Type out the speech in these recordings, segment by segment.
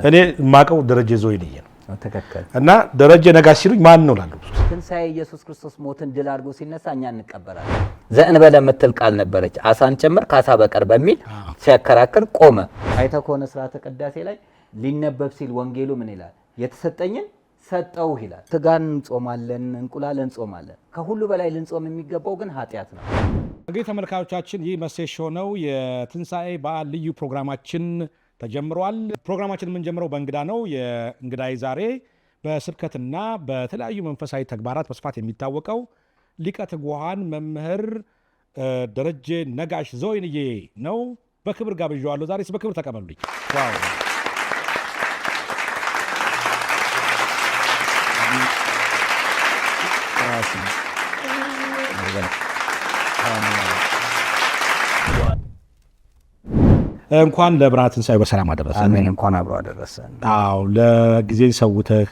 እኔ ማቀው ደረጀ ዞይልኝ ነው ተከከለ እና ደረጀ ነጋሽ ሲሉኝ ማን ነው ላሉ ትንሣኤ ኢየሱስ ክርስቶስ ሞትን ድል አድርጎ ሲነሳ እኛ እንቀበላለን። ዘእንበለ የምትል ቃል ነበረች አሳን ጨምር ካሳ በቀር በሚል ሲያከራክር ቆመ። አይተህ ከሆነ ስርዓተ ቅዳሴ ላይ ሊነበብ ሲል ወንጌሉ ምን ይላል? የተሰጠኝን ሰጠው ይላል። ስጋን እንጾማለን፣ እንቁላል እንጾማለን። ከሁሉ በላይ ልንጾም የሚገባው ግን ኃጢአት ነው። እንግዲህ ተመልካቾቻችን ይህ መሴሽ ሆነው የትንሣኤ በዓል ልዩ ፕሮግራማችን ተጀምሯል። ፕሮግራማችን የምንጀምረው በእንግዳ ነው። የእንግዳይ ዛሬ በስብከትና በተለያዩ መንፈሳዊ ተግባራት በስፋት የሚታወቀው ሊቀ ትጉሃን መምህር ደረጀ ነጋሽ ዞይንዬ ነው። በክብር ጋብዣዋለሁ። ዛሬ በክብር ተቀበሉልኝ። እንኳን ለብርሃነ ትንሣኤ በሰላም አደረሰን። አሜን። እንኳን አብሮ አደረሰን። አዎ ለጊዜ ሰውተህ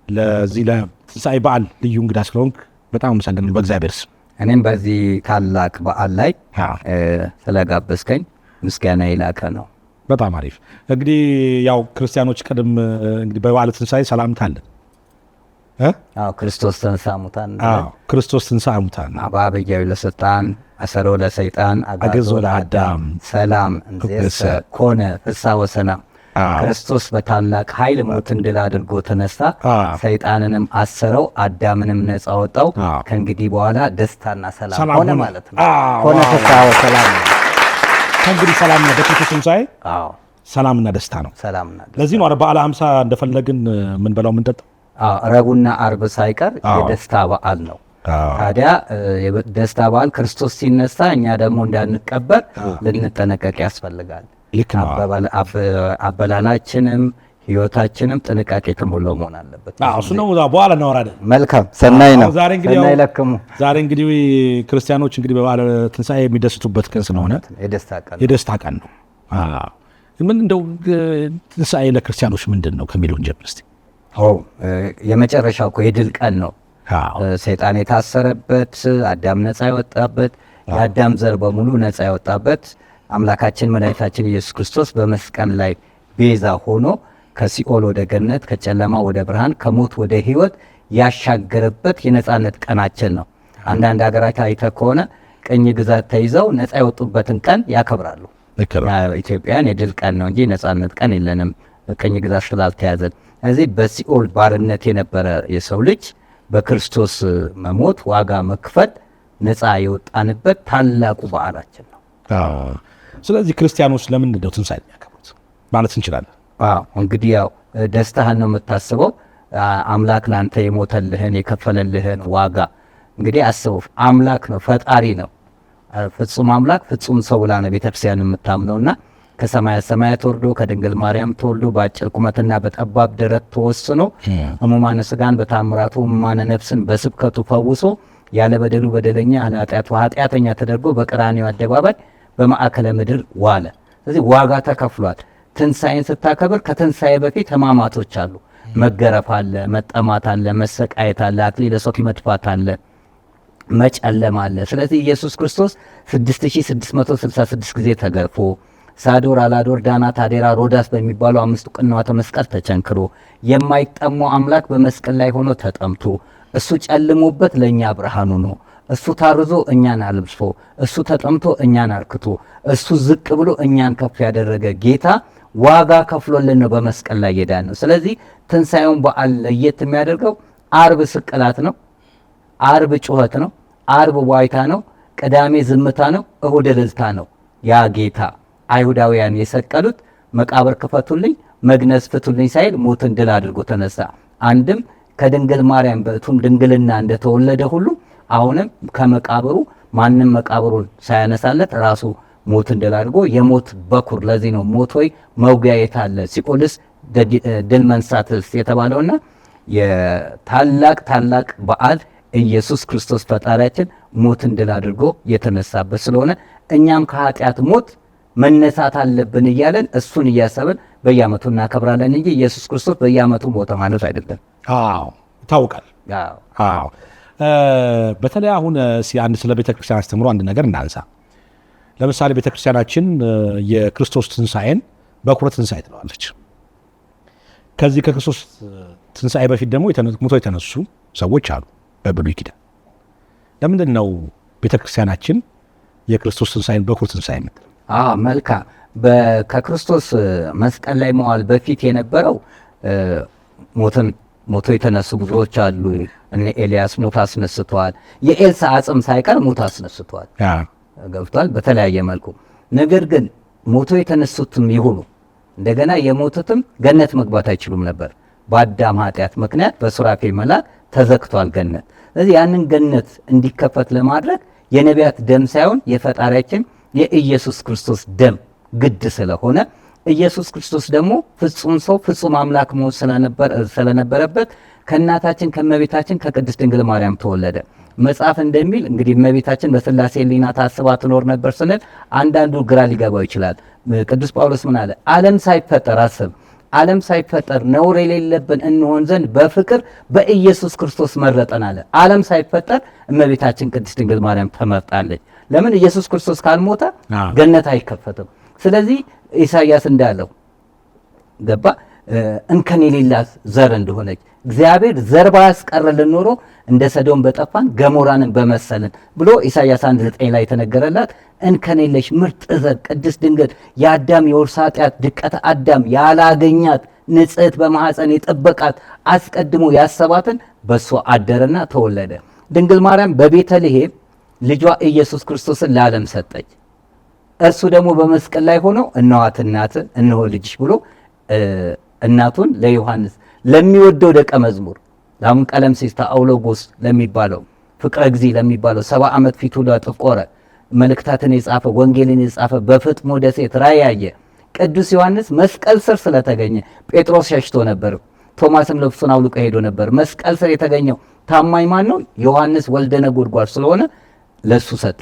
ለዚህ ለትንሣኤ በዓል ልዩ እንግዳ ስለሆንክ በጣም አመሰግናለሁ በእግዚአብሔር ስም። እኔም በዚህ ታላቅ በዓል ላይ ስለጋበዝከኝ ምስጋና የላቀ ነው። በጣም አሪፍ። እንግዲህ ያው ክርስቲያኖች ቀደም እንግዲህ በበዓለ ትንሣኤ ሰላምታ አለ። ክርስቶስ ተንሥአ እሙታን ክርስቶስ ተንሥአ እሙታን በአብያዊ ለስልጣን አሰሮ ለሰይጣን አገዞ ለአዳም ሰላም እንዘሰ ኮነ ፍስሐ ወሰላም። ክርስቶስ በታላቅ ኃይል ሞትን ድል አድርጎ ተነሳ፣ ሰይጣንንም አሰረው፣ አዳምንም ነፃ ወጣው። ከእንግዲህ በኋላ ደስታና ሰላም ሆነ ማለት ነው። ኮነ ፍስሐ ወሰላም። ከእንግዲህ ሰላምና በክርስቶስ ትንሣኤ ሰላምና ደስታ ነው። ለዚህ ነው በዓለ ሃምሳ እንደፈለግን ምን በላው ምን ጠጣው ረቡዕና ዓርብ ሳይቀር የደስታ በዓል ነው። ታዲያ የደስታ በዓል ክርስቶስ ሲነሳ እኛ ደግሞ እንዳንቀበር ልንጠነቀቅ ያስፈልጋል። አበላላችንም ህይወታችንም ጥንቃቄ የተሞላው መሆን አለበት። እሱ ነው በኋላ እናወራለን። መልካም ሰናይ ነው። ዛሬ እንግዲህ ክርስቲያኖች እንግዲህ በበዓለ ትንሣኤ የሚደስቱበት ቀን ስለሆነ የደስታ ቀን ነው። ምን እንደው ትንሣኤ ለክርስቲያኖች ምንድን ነው ከሚለውን ጀምር እስቲ። የመጨረሻው እኮ የድል ቀን ነው። ሰይጣን የታሰረበት፣ አዳም ነፃ የወጣበት፣ የአዳም ዘር በሙሉ ነፃ የወጣበት፣ አምላካችን መድኃኒታችን ኢየሱስ ክርስቶስ በመስቀል ላይ ቤዛ ሆኖ ከሲኦል ወደ ገነት፣ ከጨለማ ወደ ብርሃን፣ ከሞት ወደ ህይወት ያሻገረበት የነፃነት ቀናችን ነው። አንዳንድ ሀገራት አይተህ ከሆነ ቅኝ ግዛት ተይዘው ነፃ የወጡበትን ቀን ያከብራሉ። ኢትዮጵያን የድል ቀን ነው እንጂ ነፃነት ቀን የለንም ቅኝ ግዛት ስላልተያዘን። እዚህ በሲኦል ባርነት የነበረ የሰው ልጅ በክርስቶስ መሞት ዋጋ መክፈል ነፃ የወጣንበት ታላቁ በዓላችን ነው። ስለዚህ ክርስቲያኖች ለምንድን ነው ትንሣኤ የሚያከብሩት ማለት እንችላለን? እንግዲህ ያው ደስታህን ነው የምታስበው። አምላክ ለአንተ የሞተልህን የከፈለልህን ዋጋ እንግዲህ አስበው። አምላክ ነው፣ ፈጣሪ ነው፣ ፍጹም አምላክ ፍጹም ሰው ብላ ነው ቤተክርስቲያን የምታምነውና ከሰማያት ሰማያት ወርዶ ከድንግል ማርያም ተወልዶ በአጭር ቁመትና በጠባብ ደረት ተወስኖ ሕሙማነ ሥጋን በታምራቱ ሕሙማነ ነፍስን በስብከቱ ፈውሶ ያለ በደሉ በደለኛ ያለ ኃጢአቱ ኃጢአተኛ ተደርጎ በቀራንዮ አደባባይ በማዕከለ ምድር ዋለ። ስለዚህ ዋጋ ተከፍሏል። ትንሣኤን ስታከብር ከትንሣኤ በፊት ሕማማቶች አሉ። መገረፍ አለ፣ መጠማት አለ፣ መሰቃየት አለ፣ አክሊለ ሦክ መድፋት አለ፣ መጨለም አለ። ስለዚህ ኢየሱስ ክርስቶስ 6666 ጊዜ ተገርፎ ሳዶር፣ አላዶር፣ ዳናት፣ አዴራ፣ ሮዳስ በሚባሉ 5 ቅንዋተ መስቀል ተቸንክሮ የማይጠማው አምላክ በመስቀል ላይ ሆኖ ተጠምቶ እሱ ጨልሞበት ለእኛ ብርሃኑ ነው። እሱ ታርዞ እኛን አልብሶ፣ እሱ ተጠምቶ እኛን አርክቶ፣ እሱ ዝቅ ብሎ እኛን ከፍ ያደረገ ጌታ ዋጋ ከፍሎልን ነው በመስቀል ላይ የዳን ነው። ስለዚህ ትንሣኤውን በዓል ለየት የሚያደርገው ዓርብ ስቅላት ነው፣ ዓርብ ጩኸት ነው፣ ዓርብ ዋይታ ነው፣ ቅዳሜ ዝምታ ነው፣ እሁድ እልልታ ነው። ያ ጌታ አይሁዳውያን የሰቀሉት መቃብር ክፈቱልኝ መግነዝ ፍቱልኝ ሳይል ሞትን ድል አድርጎ ተነሳ። አንድም ከድንግል ማርያም በእቱም ድንግልና እንደተወለደ ሁሉ አሁንም ከመቃብሩ ማንም መቃብሩን ሳያነሳለት ራሱ ሞትን ድል አድርጎ የሞት በኩር። ለዚህ ነው ሞት ሆይ መውጊያ የታለ ሲኦልስ ድል መንሳትስ የተባለውና የታላቅ በዓል ኢየሱስ ክርስቶስ ፈጣሪያችን ሞትን ድል አድርጎ የተነሳበት ስለሆነ እኛም ከኃጢአት ሞት መነሳት አለብን እያለን እሱን እያሰብን በየዓመቱ እናከብራለን እንጂ ኢየሱስ ክርስቶስ በየዓመቱ ሞተ ማለት አይደለም። ይታወቃል። በተለይ አሁን አንድ ስለ ቤተክርስቲያን አስተምሮ አንድ ነገር እናንሳ። ለምሳሌ ቤተክርስቲያናችን የክርስቶስ ትንሣኤን በኩረ ትንሣኤ ትለዋለች። ከዚህ ከክርስቶስ ትንሣኤ በፊት ደግሞ ሙቶ የተነሱ ሰዎች አሉ በብሉይ ኪዳን። ለምንድን ነው ቤተክርስቲያናችን የክርስቶስ ትንሣኤን በኩር ትንሣኤ የምትለው? መልካም። ከክርስቶስ መስቀል ላይ መዋል በፊት የነበረው ሞቶ የተነሱ ብዙዎች አሉ። እነ ኤልያስ ሞት አስነስተዋል። የኤልሳ አጽም ሳይቀር ሞት አስነስተዋል። ገብቷል፣ በተለያየ መልኩ። ነገር ግን ሞቶ የተነሱትም ይሁኑ እንደገና የሞቱትም ገነት መግባት አይችሉም ነበር። በአዳም ኃጢአት ምክንያት በሱራፌል መልአክ ተዘግቷል ገነት። ስለዚህ ያንን ገነት እንዲከፈት ለማድረግ የነቢያት ደም ሳይሆን የፈጣሪያችን የኢየሱስ ክርስቶስ ደም ግድ ስለሆነ ኢየሱስ ክርስቶስ ደግሞ ፍጹም ሰው ፍጹም አምላክ መሆን ስለነበረበት ከእናታችን ከእመቤታችን ከቅድስት ድንግል ማርያም ተወለደ። መጽሐፍ እንደሚል እንግዲህ እመቤታችን በሥላሴ ሕሊና ታስባ ትኖር ነበር ስንል አንዳንዱ ግራ ሊገባው ይችላል። ቅዱስ ጳውሎስ ምን አለ? ዓለም ሳይፈጠር አስብ፣ ዓለም ሳይፈጠር ነውር የሌለብን እንሆን ዘንድ በፍቅር በኢየሱስ ክርስቶስ መረጠን አለ። ዓለም ሳይፈጠር እመቤታችን ቅድስት ድንግል ማርያም ተመርጣለች። ለምን? ኢየሱስ ክርስቶስ ካልሞተ ገነት አይከፈትም። ስለዚህ ኢሳይያስ እንዳለው ገባ እንከን የሌላት ዘር እንደሆነች እግዚአብሔር ዘር ባያስቀርልን ኖሮ እንደ ሰዶም በጠፋን ገሞራንን በመሰልን ብሎ ኢሳይያስ 1:9 ላይ የተነገረላት እንከን የለሽ ምርጥ ዘር ቅድስት ድንግል የአዳም የውርስ ኃጢአት ድቀተ አዳም ያላገኛት ንጽሕት በማኅፀን የጠበቃት አስቀድሞ ያሰባትን በእሷ አደረና ተወለደ። ድንግል ማርያም በቤተልሔም ልጇ ኢየሱስ ክርስቶስን ለዓለም ሰጠች። እርሱ ደግሞ በመስቀል ላይ ሆኖ እነኋት እናትህ እነሆ ልጅሽ ብሎ እናቱን ለዮሐንስ ለሚወደው ደቀ መዝሙር ለአሁን ቀለምሲስ አውሎጎስ ለሚባለው ፍቅረ ጊዜ ለሚባለው 70 ዓመት ፊቱ ለጠቆረ መልእክታትን የጻፈ ወንጌልን የጻፈ በፍጥሞ ደሴት ራእይ ያየ ቅዱስ ዮሐንስ መስቀል ስር ስለተገኘ ጴጥሮስ ሸሽቶ ነበር። ቶማስም ልብሱን አውልቆ ሄዶ ነበር። መስቀል ስር የተገኘው ታማኝ ማን ነው? ዮሐንስ ወልደ ነጎድጓድ ስለሆነ ለሱ ሰጠ።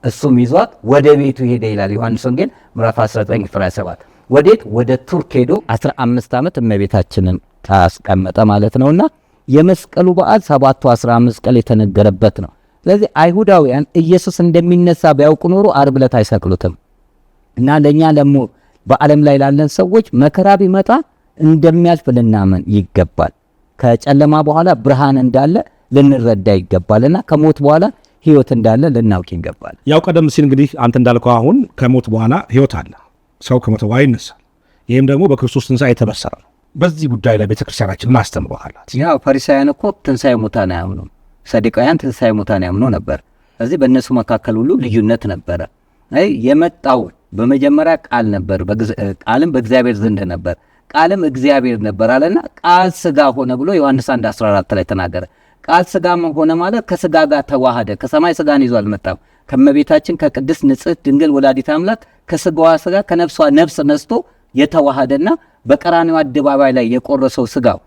እሱም ይዟት ወደ ቤቱ ሄደ ይላል ዮሐንስ ወንጌል ምዕራፍ 19 ቁጥር 27። ወዴት? ወደ ቱርክ ሄዶ 15 ዓመት እመቤታችንን ታስቀመጠ ማለት ነውና የመስቀሉ በዓል 7ቱ 15 ቀን የተነገረበት ነው። ስለዚህ አይሁዳውያን ኢየሱስ እንደሚነሳ ቢያውቁ ኖሮ ዓርብ ዕለት አይሰቅሉትም እና ለኛ ደግሞ በዓለም ላይ ላለን ሰዎች መከራ ቢመጣ እንደሚያልፍ ልናመን ይገባል። ከጨለማ በኋላ ብርሃን እንዳለ ልንረዳ ይገባልና ከሞት በኋላ ሕይወት እንዳለ ልናውቅ ይገባል። ያው ቀደም ሲል እንግዲህ አንተ እንዳልከው አሁን ከሞት በኋላ ሕይወት አለ። ሰው ከሞተ በኋላ ይነሳል። ይህም ደግሞ በክርስቶስ ትንሣኤ የተበሰረ ነው። በዚህ ጉዳይ ላይ ቤተክርስቲያናችን ማስተምሯላት። ያው ፈሪሳውያን እኮ ትንሣኤ ሙታን አያምኑም፣ ሰዱቃውያን ትንሣኤ ሙታን ያምኑ ነበር። ስለዚህ በእነሱ መካከል ሁሉ ልዩነት ነበረ። የመጣው በመጀመሪያ ቃል ነበር፣ ቃልም በእግዚአብሔር ዘንድ ነበር፣ ቃልም እግዚአብሔር ነበር አለና ቃል ሥጋ ሆነ ብሎ ዮሐንስ 1:14 ላይ ተናገረ። ቃል ሥጋ ሆነ ማለት ከሥጋ ጋር ተዋሃደ። ከሰማይ ሥጋን ይዞ አልመጣም። ከመቤታችን ከቅድስት ንጽሕት ድንግል ወላዲተ አምላክ ከሥጋዋ ሥጋ ከነፍሷ ነፍስ ነስቶ የተዋሃደና በቀራንዮ አደባባይ ላይ የቆረሰው ሥጋው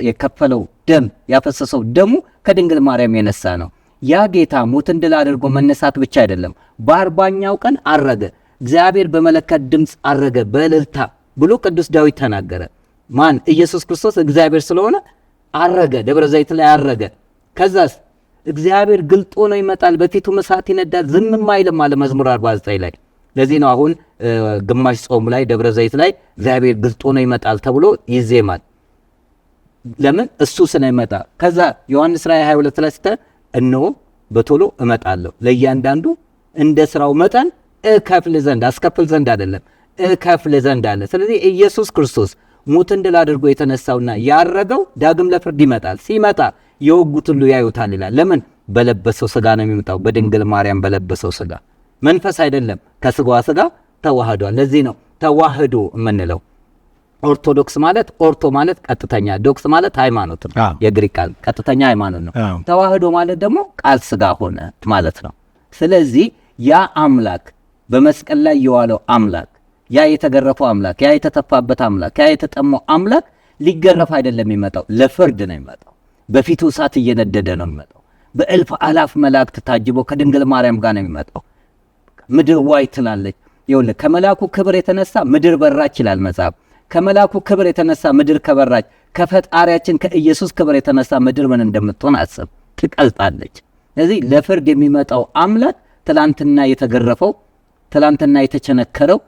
የከፈለው ደም ያፈሰሰው ደሙ ከድንግል ማርያም የነሳ ነው። ያ ጌታ ሞትን ድል አድርጎ መነሳት ብቻ አይደለም፣ በ40ኛው ቀን አረገ። እግዚአብሔር በመለከት ድምፅ አረገ በእልልታ ብሎ ቅዱስ ዳዊት ተናገረ። ማን? ኢየሱስ ክርስቶስ እግዚአብሔር ስለሆነ አረገ፣ ደብረ ዘይት ላይ አረገ። ከዛስ እግዚአብሔር ግልጦ ነው ይመጣል፣ በፊቱም እሳት ይነዳል፣ ዝምም አይልም አለ መዝሙር 49 ላይ። ለዚህ ነው አሁን ግማሽ ጾም ላይ ደብረ ዘይት ላይ እግዚአብሔር ግልጦ ነው ይመጣል ተብሎ ይዜማል። ለምን? እሱ ስለሚመጣ። ከዛ ዮሐንስ ራእይ 22 ላይ ስተ እነሆ በቶሎ እመጣለሁ ለእያንዳንዱ እንደ ስራው መጠን እከፍል ዘንድ፣ አስከፍል ዘንድ አይደለም እከፍል ዘንድ አለ። ስለዚህ ኢየሱስ ክርስቶስ ሞትን ድል አድርጎ የተነሳውና ያረገው ዳግም ለፍርድ ይመጣል። ሲመጣ የወጉት ሁሉ ያዩታል ይላል። ለምን? በለበሰው ሥጋ ነው የሚመጣው፣ በድንግል ማርያም በለበሰው ሥጋ። መንፈስ አይደለም፣ ከሥጋዋ ሥጋ ተዋህዷል። ለዚህ ነው ተዋህዶ የምንለው። ኦርቶዶክስ ማለት ኦርቶ ማለት ቀጥተኛ፣ ዶክስ ማለት ሃይማኖት ነው። የግሪክ ቃል ቀጥተኛ ሃይማኖት ነው። ተዋህዶ ማለት ደግሞ ቃል ሥጋ ሆነ ማለት ነው። ስለዚህ ያ አምላክ በመስቀል ላይ የዋለው አምላክ፣ ያ የተገረፈው አምላክ፣ ያ የተተፋበት አምላክ፣ ያ የተጠማው አምላክ ሊገረፍ አይደለም የሚመጣው፣ ለፍርድ ነው የሚመጣው። በፊቱ እሳት እየነደደ ነው የሚመጣው። በእልፍ አላፍ መላእክት ታጅቦ ከድንግል ማርያም ጋር ነው የሚመጣው። ምድር ዋይ ትላለች። ይኸውልህ ከመላኩ ክብር የተነሳ ምድር በራች ይላል መጽሐፍ። ከመላኩ ክብር የተነሳ ምድር ከበራች፣ ከፈጣሪያችን ከኢየሱስ ክብር የተነሳ ምድር ምን እንደምትሆን አስብ፣ ትቀልጣለች። ስለዚህ ለፍርድ የሚመጣው አምላክ ትላንትና የተገረፈው፣ ትላንትና የተቸነከረው፣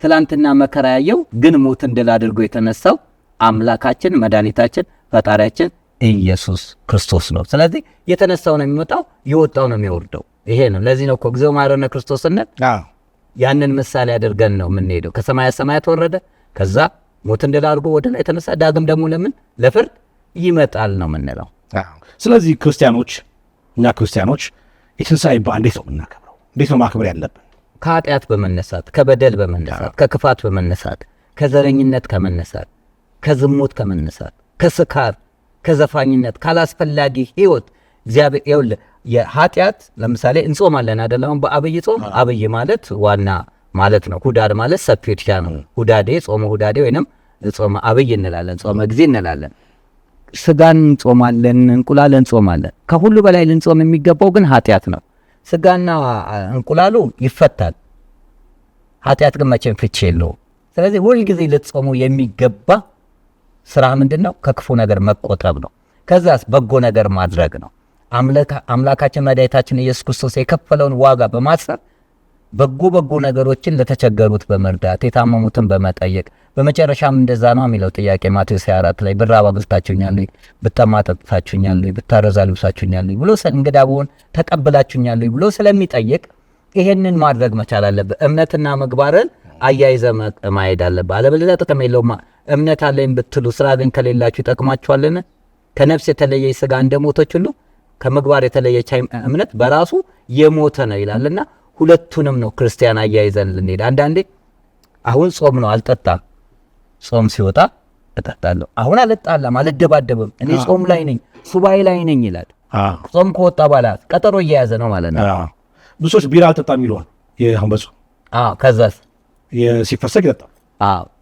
ትላንትና መከራ ያየው ግን ሞትን ድል አድርጎ የተነሳው አምላካችን መድኃኒታችን ፈጣሪያችን ኢየሱስ ክርስቶስ ነው። ስለዚህ የተነሳው ነው የሚመጣው፣ የወጣው ነው የሚወርደው። ይሄ ነው። ለዚህ ነው እኮ እግዚኦ መሐረነ ክርስቶስነት ያንን ምሳሌ አድርገን ነው የምንሄደው። ከሰማያ ሰማያት ወረደ፣ ከዛ ሞትን ድል አድርጎ ወደ ላይ የተነሳ፣ ዳግም ደግሞ ለምን ለፍርድ ይመጣል ነው የምንለው። ስለዚህ እኛ ክርስቲያኖች የትንሣኤ በዓል እንዴት ነው የምናከብረው? እንዴት ነው ማክበር ያለብን? ከኃጢአት በመነሳት ከበደል በመነሳት ከክፋት በመነሳት ከዘረኝነት ከመነሳት ከዝሙት ከመነሳት ከስካር ከዘፋኝነት ካላስፈላጊ ህይወት እግዚአብሔር ይኸውልህ የኃጢአት ለምሳሌ እንጾማለን አይደለም? በአብይ ጾም አብይ ማለት ዋና ማለት ነው። ሁዳድ ማለት ሰፊርሻ ነው። ሁዳዴ ጾመ ሁዳዴ ወይንም ጾመ አብይ እንላለን፣ ጾመ ጊዜ እንላለን። ስጋን እንጾማለን፣ እንቁላል እንጾማለን። ከሁሉ በላይ ልንጾም የሚገባው ግን ኃጢአት ነው። ስጋና እንቁላሉ ይፈታል፣ ኃጢአት ግን መቼም ፍቺ የለውም። ስለዚህ ሁልጊዜ ልትጾሙ የሚገባ ስራ ምንድን ነው? ከክፉ ነገር መቆጠብ ነው። ከዛስ በጎ ነገር ማድረግ ነው። አምላካችን መድኃኒታችን ኢየሱስ ክርስቶስ የከፈለውን ዋጋ በማሰብ በጎ ነገሮችን ለተቸገሩት በመርዳት የታመሙትን በመጠየቅ በመጨረሻም እንደዛ ነው የሚለው ጥያቄ ማቴዎስ 24 ላይ ብራብ አብልታችሁኛል፣ ብጠማ አጠጥታችሁኛል፣ ብታረዝ አልብሳችሁኛል ብሎ እንግዳ ብሆን ተቀብላችሁኛል ብሎ ስለሚጠይቅ ይሄንን ማድረግ መቻል አለብህ። እምነትና ምግባርን አያይዘ ማሄድ አለብህ። አለበለዚያ ጥቅም የለውም። እምነት አለኝ ብትሉ ስራ ግን ከሌላችሁ ይጠቅማችኋልን? ከነፍስ የተለየ ስጋ እንደሞተች ሁሉ ከምግባር የተለየች እምነት በራሱ የሞተ ነው ይላልና ሁለቱንም ነው ክርስቲያን አያይዘን ልንሄድ። አንዳንዴ አሁን ጾም ነው አልጠጣም፣ ጾም ሲወጣ እጠጣለሁ። አሁን አልጣላም አልደባደብም፣ እኔ ጾም ላይ ነኝ ሱባኤ ላይ ነኝ ይላል። ጾም ከወጣ በኋላ ቀጠሮ እየያዘ ነው ማለት ነው። ብዙ ሰዎች ቢራ አልጠጣም ይለዋል። ይሄን በጾም ከዛስ ሲፈሰግ ይጠጣል።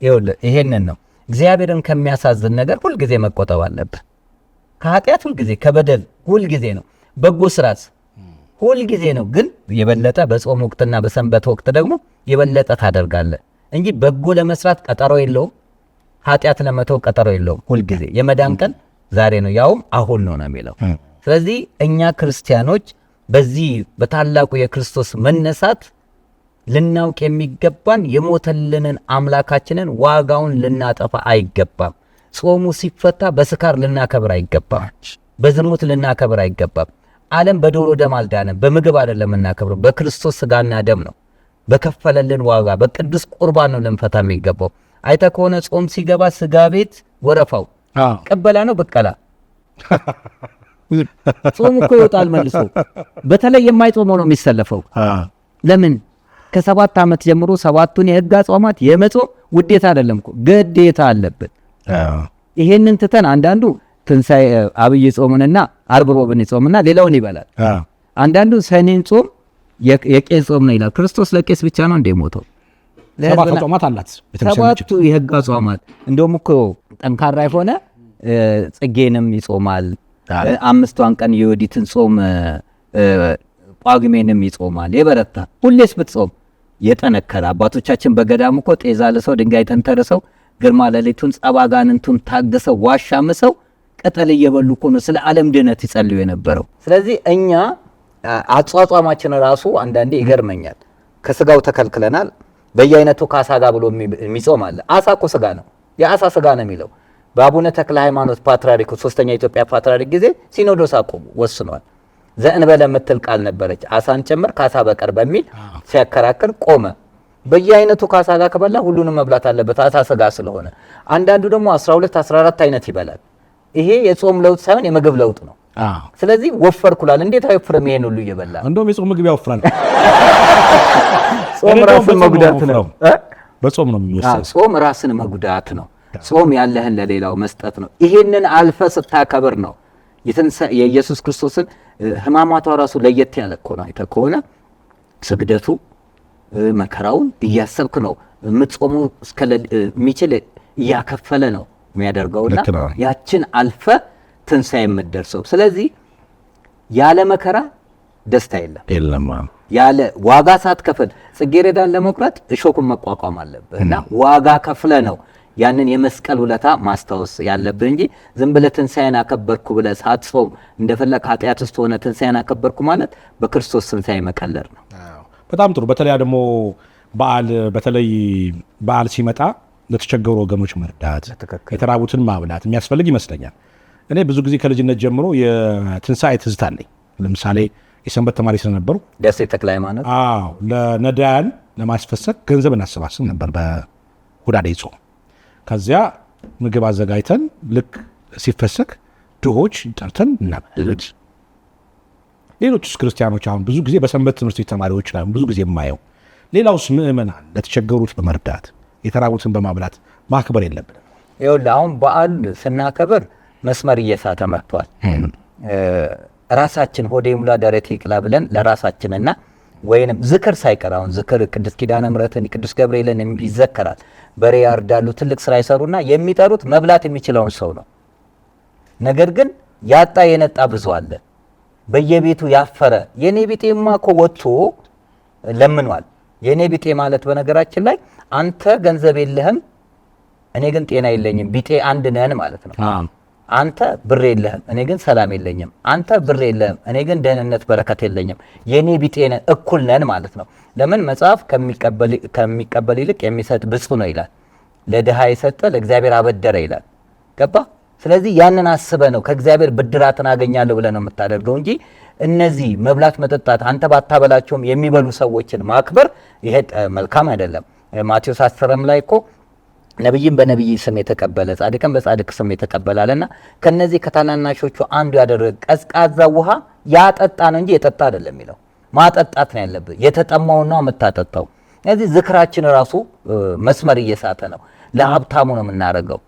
ይኸውልህ ይሄንን ነው እግዚአብሔርን ከሚያሳዝን ነገር ሁልጊዜ መቆጠብ አለብህ። ከኃጢአት ሁልጊዜ፣ ከበደል ሁልጊዜ ነው። በጎ ስራት ሁልጊዜ ነው። ግን የበለጠ በጾም ወቅትና በሰንበት ወቅት ደግሞ የበለጠ ታደርጋለህ እንጂ በጎ ለመስራት ቀጠሮ የለውም፣ ኃጢአት ለመተው ቀጠሮ የለውም። ሁልጊዜ የመዳን ቀን ዛሬ ነው፣ ያውም አሁን ነው የሚለው። ስለዚህ እኛ ክርስቲያኖች በዚህ በታላቁ የክርስቶስ መነሳት ልናውቅ የሚገባን የሞተልንን አምላካችንን ዋጋውን ልናጠፋ አይገባም። ጾሙ ሲፈታ በስካር ልናከብር አይገባም፣ በዝሙት ልናከብር አይገባም። ዓለም በዶሮ ደም አልዳነም፣ በምግብ አይደለም የምናከብረው፣ በክርስቶስ ስጋና ደም ነው፣ በከፈለልን ዋጋ በቅዱስ ቁርባን ነው ልንፈታ የሚገባው። አይተ ከሆነ ጾም ሲገባ ስጋ ቤት ወረፋው ቅበላ ነው ብቀላ። ጾም እኮ ይወጣል መልሶ። በተለይ የማይጾመው ነው የሚሰለፈው። ለምን? ከ7 ዓመት ጀምሮ 7ቱን የህግ አጽዋማት የመጾም ውዴታ አይደለም እኮ ግዴታ አለብን። ይሄንን ትተን አንዳንዱ ትንሣኤ አብይ ጾምንና ዓርብ ሮብን ጾምና ሌላውን ይበላል። አንዳንዱ ሰኔን ጾም የቄስ ጾም ነው ይላል። ክርስቶስ ለቄስ ብቻ ነው እንደ ሞተው? 7 አጽዋማት አላት። 7ቱ የህግ አጽዋማት እንደውም እኮ ጠንካራ የሆነ ጽጌንም ይጾማል። 5ቷን ቀን የወዲትን ጾም ጳጉሜንም ይጾማል። የበረታ ሁሌስ ብትጾም የጠነከረ አባቶቻችን በገዳም እኮ ጤዛ ለሰው ድንጋይ ተንተርሰው ግርማ ሌሊቱን ጸባጋንንቱን ታግሰው ዋሻ ምሰው ቅጠል እየበሉ እኮ ነው ስለ ዓለም ድነት ይጸልዩ የነበረው። ስለዚህ እኛ አጽዋጽማችን ራሱ አንዳንዴ ይገርመኛል። ከስጋው ተከልክለናል። በየአይነቱ ከአሳ ጋር ብሎ የሚጾም አለ። አሳ እኮ ስጋ ነው፣ የአሳ ስጋ ነው የሚለው። በአቡነ ተክለ ሃይማኖት ፓትርያርኩ 3ኛ ኢትዮጵያ ፓትርያርክ ጊዜ ሲኖዶስ አቆሙ ወስኗል። ዘእንበለ የምትል ቃል ነበረች፣ አሳን ጨምር ከአሳ በቀር በሚል ሲያከራክር ቆመ። በየአይነቱ ከአሳ ጋር ከበላ ሁሉንም መብላት አለበት አሳ ስጋ ስለሆነ። አንዳንዱ ደግሞ 12 14 አይነት ይበላል። ይሄ የጾም ለውጥ ሳይሆን የምግብ ለውጥ ነው። ስለዚህ ወፈርኩላል። እንዴት አይወፍርም? ይሄን ሁሉ እየበላ እንደውም የጾም ምግብ ያወፍራል። ጾም ራስን መጉዳት ነው። በጾም ነው የሚወሰድ። ጾም ራስን መጉዳት ነው። ጾም ያለህን ለሌላው መስጠት ነው። ይሄንን አልፈ ስታከብር ነው የኢየሱስ ክርስቶስን ሕማማቷ ራሱ ለየት ያለ እኮ ነው። አይተህ ከሆነ ስግደቱ መከራውን እያሰብክ ነው የምትጾመው። እስከሚችል እያከፈለ ነው የሚያደርገውና ያችን አልፈ ትንሣኤ የምትደርሰው። ስለዚህ ያለ መከራ ደስታ የለም። ያለ ዋጋ ሳትከፍል ጽጌረዳን ለመቁረጥ እሾኩን መቋቋም አለብህ እና ዋጋ ከፍለ ነው ያንን የመስቀል ውለታ ማስታወስ ያለብህ እንጂ ዝም ብለህ ትንሣኤን አከበርኩ ብለህ ሳትጾም እንደፈለግ ኃጢአት ውስጥ ሆነ ትንሣኤን አከበርኩ ማለት በክርስቶስ ትንሣኤ መቀለር ነው። በጣም ጥሩ። በተለይ ደግሞ በዓል ሲመጣ ለተቸገሩ ወገኖች መርዳት፣ የተራቡትን ማብላት የሚያስፈልግ ይመስለኛል። እኔ ብዙ ጊዜ ከልጅነት ጀምሮ የትንሣኤ ትዝታ አለኝ። ለምሳሌ የሰንበት ተማሪ ስለነበሩ ደሴ ተክለ ሃይማኖት ለነዳያን ለማስፈሰክ ገንዘብ እናሰባስብ ነበር በሁዳዴ ጾም። ከዚያ ምግብ አዘጋጅተን ልክ ሲፈሰክ ድሆች ጠርተን እናበልድ። ሌሎች ክርስቲያኖች አሁን ብዙ ጊዜ በሰንበት ትምህርት ቤት ተማሪዎች ላይ ብዙ ጊዜ የማየው ሌላውስ ምእመናን ለተቸገሩት በመርዳት የተራቡትን በማብላት ማክበር የለብንም? ይኸውልህ አሁን በዓል ስናከብር መስመር እየሳተ መጥቷል። ራሳችን ሆዴ ሙላ ደረቴ ይቅላ ብለን ለራሳችንና ወይንም ዝክር ሳይቀር አሁን ዝክር ቅድስት ኪዳነ ምሕረትን ቅዱስ ገብርኤልን ይዘከራል። በሬ ያርዳሉ፣ ትልቅ ስራ ይሰሩና የሚጠሩት መብላት የሚችለውን ሰው ነው። ነገር ግን ያጣ የነጣ ብዙ አለ። በየቤቱ ያፈረ የኔ ቢጤማ እኮ ወጥቶ ለምኗል። የኔ ቢጤ ማለት በነገራችን ላይ አንተ ገንዘብ የለህም፣ እኔ ግን ጤና የለኝም፣ ቢጤ አንድ ነን ማለት ነው። አንተ ብር የለህም፣ እኔ ግን ሰላም የለኝም። አንተ ብር የለህም፣ እኔ ግን ደህንነት በረከት የለኝም። የኔ ቢጤ ነን፣ እኩል ነን ማለት ነው። ለምን መጽሐፍ ከሚቀበል ይልቅ የሚሰጥ ብፁዕ ነው ይላል። ለድሃ የሰጠ ለእግዚአብሔር አበደረ ይላል። ገባ? ስለዚህ ያንን አስበህ ነው ከእግዚአብሔር ብድራትን አገኛለሁ ብለህ ነው የምታደርገው እንጂ እነዚህ መብላት መጠጣት አንተ ባታበላቸውም የሚበሉ ሰዎችን ማክበር ይሄ መልካም አይደለም። ማቴዎስ 10 ላይ እኮ ነብይን በነብይ ስም የተቀበለ ጻድቅን በጻድቅ ስም የተቀበላለና ከነዚህ ከታናናሾቹ አንዱ ያደረገ ቀዝቃዛ ውሃ ያጠጣ ነው እንጂ የጠጣ አይደለም የሚለው። ማጠጣት ነው ያለብህ፣ የተጠማውን ነው የምታጠጣው። ስለዚህ ዝክራችን ራሱ መስመር እየሳተ ነው። ለሀብታሙ ነው የምናደርገው።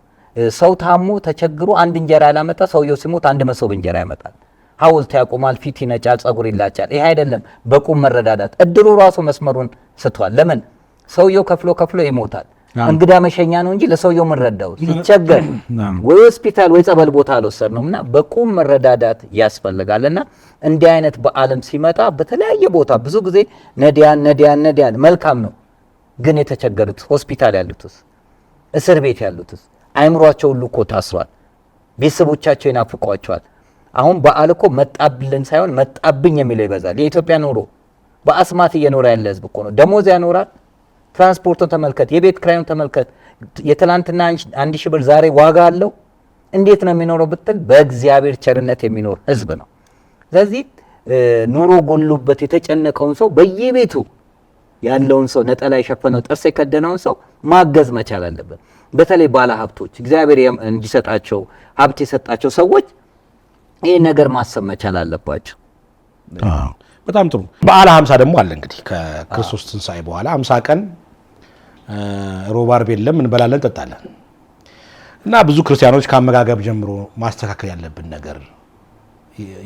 ሰው ታሞ ተቸግሮ አንድ እንጀራ ያላመጣ ሰውየው ሲሞት አንድ መሶብ እንጀራ ያመጣል። ሐውልት ያቆማል፣ ፊት ይነጫል፣ ጸጉር ይላጫል። ይሄ አይደለም በቁም መረዳዳት። እድሩ ራሱ መስመሩን ስቷል። ለምን ሰውየው ከፍሎ ይሞታል። እንግዳ መሸኛ ነው እንጂ ለሰውየው ምንረዳው ሲቸገር ወይ ሆስፒታል ወይ ጸበል ቦታ አልወሰድ ነው እና በቁም መረዳዳት ያስፈልጋልና እንዲህ አይነት በዓለም ሲመጣ በተለያየ ቦታ ብዙ ጊዜ ነዲያን መልካም ነው። ግን የተቸገሩት ሆስፒታል ያሉትስ እስር ቤት ያሉትስ አይምሯቸው ሁሉ እኮ ታስሯል። ቤተሰቦቻቸው ይናፍቋቸዋል። አሁን በዓል እኮ መጣብልን ሳይሆን መጣብኝ የሚለው ይበዛል። የኢትዮጵያ ኑሮ በአስማት እየኖረ ያለ ህዝብ እኮ ነው። ደሞዝ ያኖራል። ትራንስፖርቱን ተመልከት፣ የቤት ክራዩን ተመልከት። የትላንትና 1000 ብር ዛሬ ዋጋ አለው። እንዴት ነው የሚኖረው ብትል በእግዚአብሔር ቸርነት የሚኖር ህዝብ ነው። ስለዚህ ኑሮ ጎሎበት የተጨነቀውን ሰው በየቤቱ ያለውን ሰው ነጠላ የሸፈነው ጥርስ የከደነውን ሰው ማገዝ መቻል አለበት። በተለይ ባለ ሀብቶች እግዚአብሔር እንዲሰጣቸው ሀብት የሰጣቸው ሰዎች ይህ ነገር ማሰብ መቻል አለባቸው። በጣም ጥሩ። በዓለ ሃምሳ ደግሞ አለ እንግዲህ ከክርስቶስ ትንሣኤ በኋላ 50 ቀን ሮብ ዓርብ የለም፣ እንበላለን እንጠጣለን እና ብዙ ክርስቲያኖች ከአመጋገብ ጀምሮ ማስተካከል ያለብን ነገር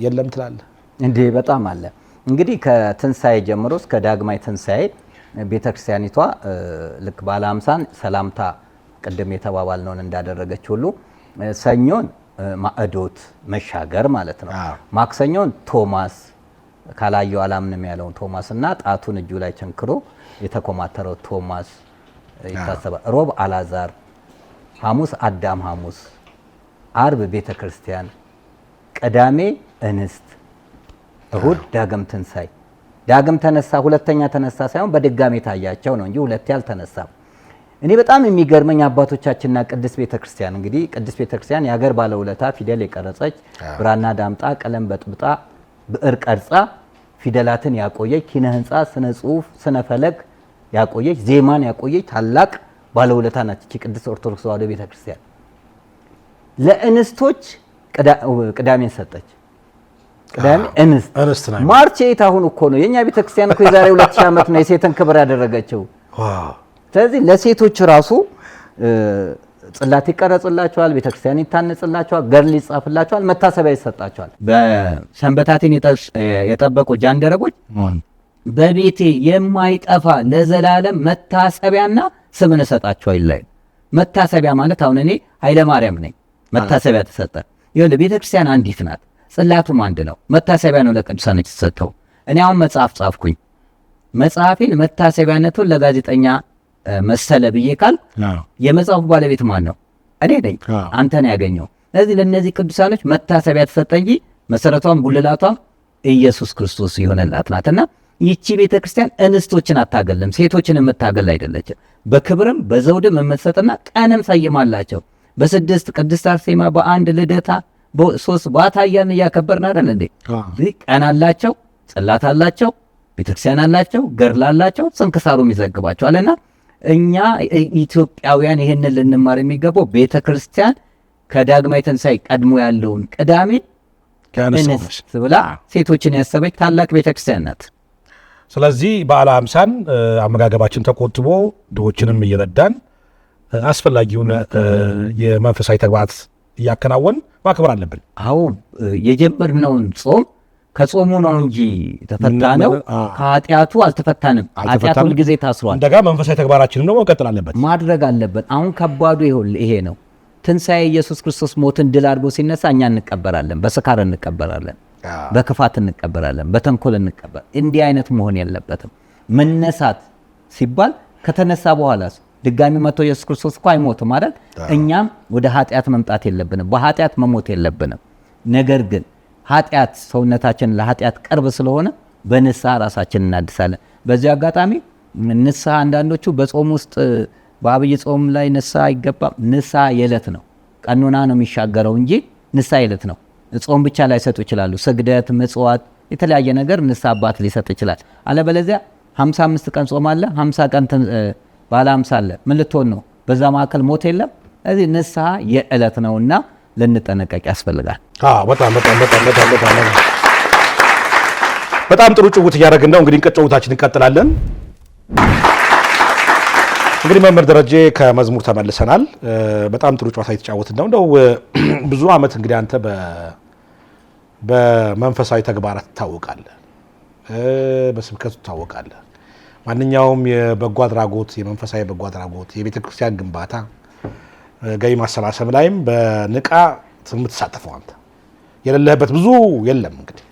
የለም ትላለህ እንዴ? በጣም አለ። እንግዲህ ከትንሣኤ ጀምሮ እስከ ዳግማይ ትንሣኤ ቤተክርስቲያኒቷ ልክ በዓለ ሃምሳን ሰላምታ ቅድም የተባባልነውን እንዳደረገች ሁሉ ሰኞን ማዕዶት መሻገር ማለት ነው። ማክሰኞን ቶማስ ካላየው አላምንም ያለውን ቶማስ እና ጣቱን እጁ ላይ ቸንክሮ የተኮማተረው ቶማስ ይታሰባል። ሮብ አላዛር፣ ሐሙስ አዳም ሐሙስ፣ አርብ ቤተ ክርስቲያን፣ ቅዳሜ እንስት፣ እሁድ ዳግም ትንሣኤ። ዳግም ተነሳ ሁለተኛ ተነሳ ሳይሆን በድጋሚ ታያቸው ነው እንጂ ሁለቴ አልተነሳም። እኔ በጣም የሚገርመኝ አባቶቻችንና ቅድስት ቤተክርስቲያን እንግዲህ ቅድስት ቤተክርስቲያን የሀገር ባለውለታ ፊደል የቀረጸች ብራና ዳምጣ ቀለም በጥብጣ ብዕር ቀርጻ ፊደላትን ያቆየች ኪነ ህንፃ፣ ስነ ጽሁፍ፣ ስነ ፈለግ ያቆየች ዜማን ያቆየች ታላቅ ባለውለታ ናት እቺ ቅድስት ኦርቶዶክስ ተዋሕዶ ቤተክርስቲያን። ለእንስቶች ቅዳሜን ሰጠች። ቅዳሜ እንስት ማርች 8 አሁን እኮ ነው የኛ ቤተክርስቲያን እኮ የዛሬ 2000 ዓመት ነው የሴትን ክብር ያደረገችው። ስለዚህ ለሴቶች ራሱ ጽላት ይቀረጽላቸዋል፣ ቤተክርስቲያን ይታነጽላቸዋል፣ ገድል ይጻፍላቸዋል፣ መታሰቢያ ይሰጣቸዋል። በሰንበታትን የጠበቁ ጃንደረቦች በቤቴ የማይጠፋ ለዘላለም መታሰቢያና ስምን እሰጣቸዋለሁ ይላል። መታሰቢያ ማለት አሁን እኔ ኃይለ ማርያም ነኝ፣ መታሰቢያ ተሰጠ። ይኸውልህ ቤተክርስቲያን አንዲት ናት፣ ጽላቱም አንድ ነው፣ መታሰቢያ ነው ለቅዱሳን የተሰጠው። እኔ አሁን መጽሐፍ ጻፍኩኝ፣ መጽሐፌን መታሰቢያነቱን ለጋዜጠኛ መሰለ ብዬ ካል የመጽሐፉ ባለቤት ማን ነው? እኔ ነኝ። አንተ ነው ያገኘው። ስለዚህ ለነዚህ ቅዱሳኖች መታሰቢያ ተሰጠ እንጂ መሰረቷም ጉልላቷም ኢየሱስ ክርስቶስ ይሆነላት ናትና ይቺ ቤተክርስቲያን እንስቶችን አታገልም፣ ሴቶችን የምታገል አይደለችም። በክብርም በዘውድም የምትሰጥና ቀንም ሰይማላቸው። በስድስት ቅድስት አርሴማ፣ በአንድ ልደታ፣ በሶስት ባታያን እያከበርን አይደል እንዴ? ቀን አላቸው፣ ጽላት አላቸው፣ ቤተክርስቲያን አላቸው፣ ገድል አላቸው፣ ስንክሳሩም ይዘግባቸዋልና እኛ ኢትዮጵያውያን ይህንን ልንማር የሚገባው ቤተክርስቲያን ከዳግማይ ትንሣኤ ቀድሞ ያለውን ቅዳሜ እንስት ብላ ሴቶችን ያሰበች ታላቅ ቤተክርስቲያን ናት። ስለዚህ በዓለ ሃምሳን አመጋገባችን ተቆጥቦ ድሆችንም እየረዳን አስፈላጊውን የመንፈሳዊ ተግባራት እያከናወን ማክበር አለብን። አዎ የጀመርነውን ጾም ከጾሙ ነው እንጂ ተፈታ ነው፣ ከኃጢአቱ አልተፈታንም። ኃጢአቱ ሁልጊዜ ታስሯል። እንደጋ መንፈሳዊ ተግባራችንን ደግሞ መቀጠል አለበት፣ ማድረግ አለበት። አሁን ከባዱ ይሄ ነው። ትንሣኤ ኢየሱስ ክርስቶስ ሞትን ድል አድርጎ ሲነሳ እኛ እንቀበራለን፣ በስካር እንቀበራለን፣ በክፋት እንቀበራለን፣ በተንኮል እንቀበር። እንዲህ አይነት መሆን የለበትም። መነሳት ሲባል ከተነሳ በኋላ ድጋሚ መጥቶ ኢየሱስ ክርስቶስ እኮ አይሞትም አይደል? እኛም ወደ ኃጢአት መምጣት የለብንም፣ በኃጢአት መሞት የለብንም። ነገር ግን ኃጢአት ሰውነታችን ለኃጢአት ቅርብ ስለሆነ በንስሐ ራሳችን እናድሳለን። በዚህ አጋጣሚ ንስሐ አንዳንዶቹ በጾም ውስጥ በአብይ ጾም ላይ ንስሐ አይገባም። ንስሐ የዕለት ነው፣ ቀኖና ነው የሚሻገረው እንጂ ንስሐ የዕለት ነው። ጾም ብቻ ላይሰጡ ይችላሉ። ስግደት፣ ምጽዋት፣ የተለያየ ነገር ንስሐ አባት ሊሰጥ ይችላል። አለበለዚያ 55 ቀን ጾም አለ፣ 50 ቀን ባለ 50 አለ። ምን ልትሆን ነው? በዛ መካከል ሞት የለም። ስለዚህ ንስሐ የዕለት ነውና ልንጠነቀቅ ያስፈልጋል። በጣም ጥሩ ጭውውት እያደረግን ነው። እንግዲህ ጭውውታችን እንቀጥላለን። እንግዲህ መምህር ደረጀ ከመዝሙር ተመልሰናል። በጣም ጥሩ ጨዋታ የተጫወትን ነው። እንደው ብዙ ዓመት እንግዲህ አንተ በመንፈሳዊ ተግባራት ትታወቃለህ፣ በስብከቱ ትታወቃለህ። ማንኛውም የበጎ አድራጎት፣ የመንፈሳዊ በጎ አድራጎት፣ የቤተ ክርስቲያን ግንባታ፣ ገቢ ማሰባሰብ ላይም በንቃ የምትሳተፈው አንተ የሌለህበት ብዙ የለም። እንግዲህ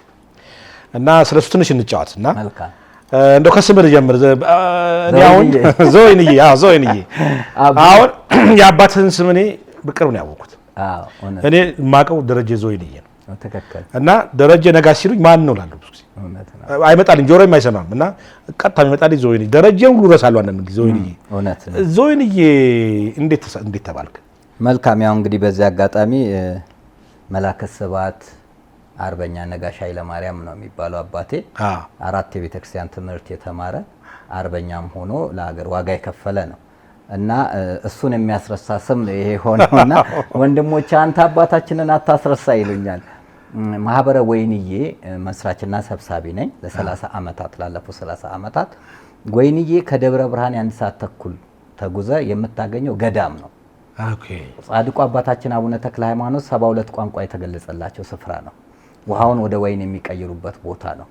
እና ስለሱ ትንሽ እንጫወት እና እንደው ከስምህ ልጀምር። እኔ አሁን ዘወይንዬ አሁን የአባትህን ስም እኔ በቅርብ ነው ያወቅሁት። እኔ የማውቀው ደረጀ ዘወይንዬ ነው። እና ደረጀ ነጋሽ ሲሉኝ ማን ነው እላለሁ። ብዙ ጊዜ አይመጣልኝ፣ ጆሮዬም አይሰማም። እና ቀጥታ የሚመጣልኝ ዘወይንዬ። ደረጀን ሁሉ እረሳለሁ አንዳንድ ጊዜ። ዘወይንዬ እንዴት ተባልክ? መልካም። ያው እንግዲህ በዚህ አጋጣሚ መላከ ስብሐት አርበኛ ነጋሽ ኃይለማርያም ነው የሚባለው አባቴ። 4 የቤተክርስቲያን ትምህርት የተማረ አርበኛም ሆኖ ለሀገር ዋጋ የከፈለ ነው እና እሱን የሚያስረሳ ስም ይሄ ሆነውና ወንድሞቼ አንተ አባታችንን አታስረሳ ይሉኛል። ማህበረ ወይንዬ መስራችና ሰብሳቢ ነኝ ለ30 ዓመታት ላለፉት 30 ዓመታት። ወይንዬ ከደብረ ብርሃን 1 ሰዓት ተኩል ተጉዘ የምታገኘው ገዳም ነው። ጻድቁ አባታችን አቡነ ተክለ ሃይማኖት 72 ቋንቋ የተገለጸላቸው ስፍራ ነው። ውሃውን ወደ ወይን የሚቀይሩበት ቦታ ነው።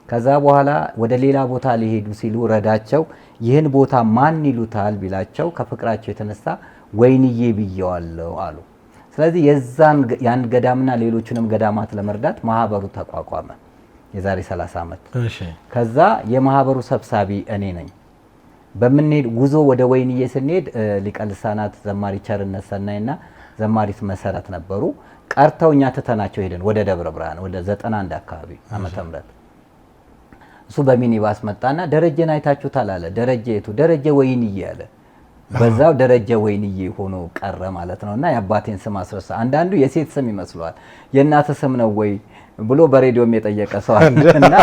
ከዛ በኋላ ወደ ሌላ ቦታ ሊሄዱ ሲሉ ረዳቸው ይህን ቦታ ማን ይሉታል ቢላቸው ከፍቅራቸው የተነሳ ወይንዬ ብየዋለሁ አሉ። ስለዚህ ያን ገዳምና ሌሎችንም ገዳማት ለመርዳት ማህበሩ ተቋቋመ የዛሬ 30 ዓመት። ከዛ የማህበሩ ሰብሳቢ እኔ ነኝ። በምንሄድ ጉዞ ወደ ወይንዬ ስንሄድ ሊቀ ልሳናት ዘማሪ ቸርነት ሰናይና ዘማሪት መሰረት ነበሩ። ቀርተው እኛ ትተናቸው ሄደን ወደ ደብረ ብርሃን ወደ 91 አካባቢ ዓመተ ምህረት እሱ በሚኒባስ መጣና ደረጀን አይታችሁታል አለ። ደረጀ የቱ? ደረጀ ወይንዬ አለ። በዛው ደረጀ ወይንዬ ሆኖ ቀረ ማለት ነውና የአባቴን ስም አስረሳ። አንዳንዱ የሴት ስም ይመስለዋል። የእናት ስም ነው ወይ ብሎ በሬዲዮም የጠየቀ ሰው አለና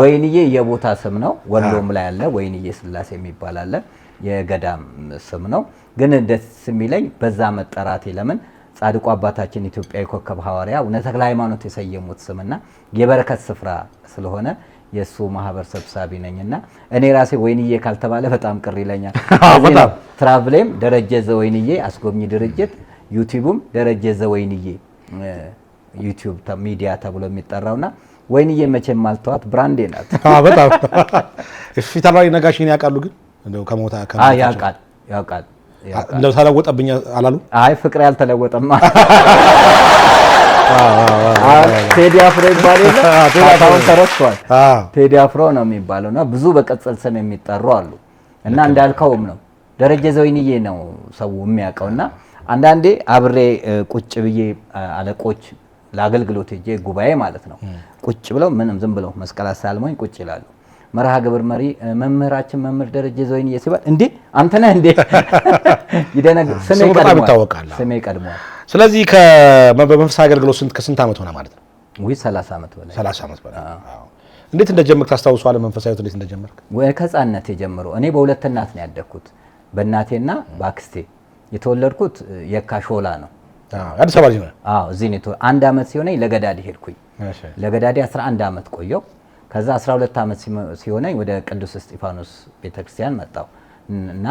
ወይንዬ የቦታ ስም ነው። ወሎም ላይ አለ ወይንዬ ስላሴ የሚባል አለ። የገዳም ስም ነው። ግን ደስ የሚለኝ በዛ መጠራቴ ለምን ጻድቁ አባታችን ኢትዮጵያዊ ኮከብ ሐዋርያ አቡነ ተክለ ሃይማኖት የሰየሙት ስምና የበረከት ስፍራ ስለሆነ የሱ ማህበር ሰብሳቢ ነኝና እኔ ራሴ ወይንዬ ካልተባለ በጣም ቅር ይለኛል። ትራቭሌም ደረጀ ዘወይንዬ አስጎብኚ ድርጅት፣ ዩቲዩብም ደረጀ ዘወይንዬ ዩቲዩብ ሚዲያ ተብሎ የሚጠራውና ወይንዬ መቼም ማልተዋት ብራንዴ ናት። በጣም ፊታላዊ ነጋሽን ያውቃሉ? ግን እንደው ከሞታ ያውቃል እንደው ተለወጠብኝ አላሉ? አይ ፍቅር ያልተለወጠማ ቴዲ አፍሮ ይባል የለ ታውን ተረስቷል። ቴዲ አፍሮ ነው የሚባለውና ብዙ በቀጽል ስም የሚጠሩ አሉ። እና እንዳልከውም ነው ደረጀ ዘወይንዬ ነው ሰው የሚያውቀውና አንዳንዴ አብሬ ቁጭ ብዬ አለቆች ለአገልግሎት ሄጄ ጉባኤ ማለት ነው ቁጭ ብለው ምንም ዝም ብለው መስቀል አሳልሞኝ ቁጭ ይላሉ። መርሃ ግብር መሪ መምህራችን መምህር ደረጀ ዘወይንዬ ሲባል እንዴ አንተ ነህ እንዴ ይደነግ ስሜ ቀድሟል። ስለዚህ በመንፈሳዊ አገልግሎት ከስንት ዓመት ሆነ ማለት ነው? ወይ 30 ዓመት በላይ 30 ዓመት በላይ። እንዴት እንደጀመርክ ታስታውሳለህ? መንፈሳዊ እንዴት እንደጀመርክ? ወይ ከህፃንነቴ ጀምሮ እኔ በሁለት እናት ነው ያደግኩት፣ በእናቴና በአክስቴ። የተወለድኩት የካ ሾላ ነው። አዲስ አበባ ልጅ ነው? አዎ እዚህ ነው። አንድ ዓመት ሲሆነኝ ለገዳዲ ሄድኩኝ። ለገዳዲ 11 ዓመት ቆየው። ከዛ 12 ዓመት ሲሆነኝ ወደ ቅዱስ እስጢፋኖስ ቤተክርስቲያን መጣው እና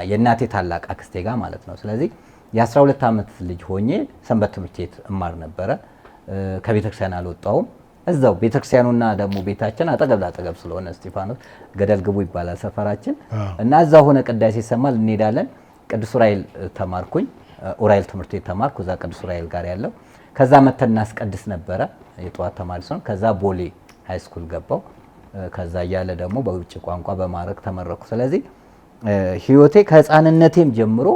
የእናቴ ታላቅ አክስቴ ጋር ማለት ነው። ስለዚህ የ12 ዓመት ልጅ ሆኜ ሰንበት ትምህርት ቤት እማር ነበረ። ከቤተክርስቲያን አልወጣውም። እዛው ቤተክርስቲያኑና ደግሞ ቤታችን አጠገብ ላጠገብ ስለሆነ እስጢፋኖስ ገደል ግቡ ይባላል ሰፈራችን እና እዛ ሆነ ቅዳሴ ይሰማል እንሄዳለን። ቅዱስ ዑራኤል ተማርኩኝ። ዑራኤል ትምህርት ቤት ተማርኩ እዛ ቅዱስ ዑራኤል ጋር ያለው። ከዛ መተን እናስቀድስ ነበረ የጠዋት ተማሪ ስለሆነ ከዛ ቦሌ ሃይ ስኩል ገባው። ከዛ እያለ ደግሞ በውጭ ቋንቋ በማዕረግ ተመረኩ። ስለዚህ ህይወቴ ከህፃንነቴም ጀምሮ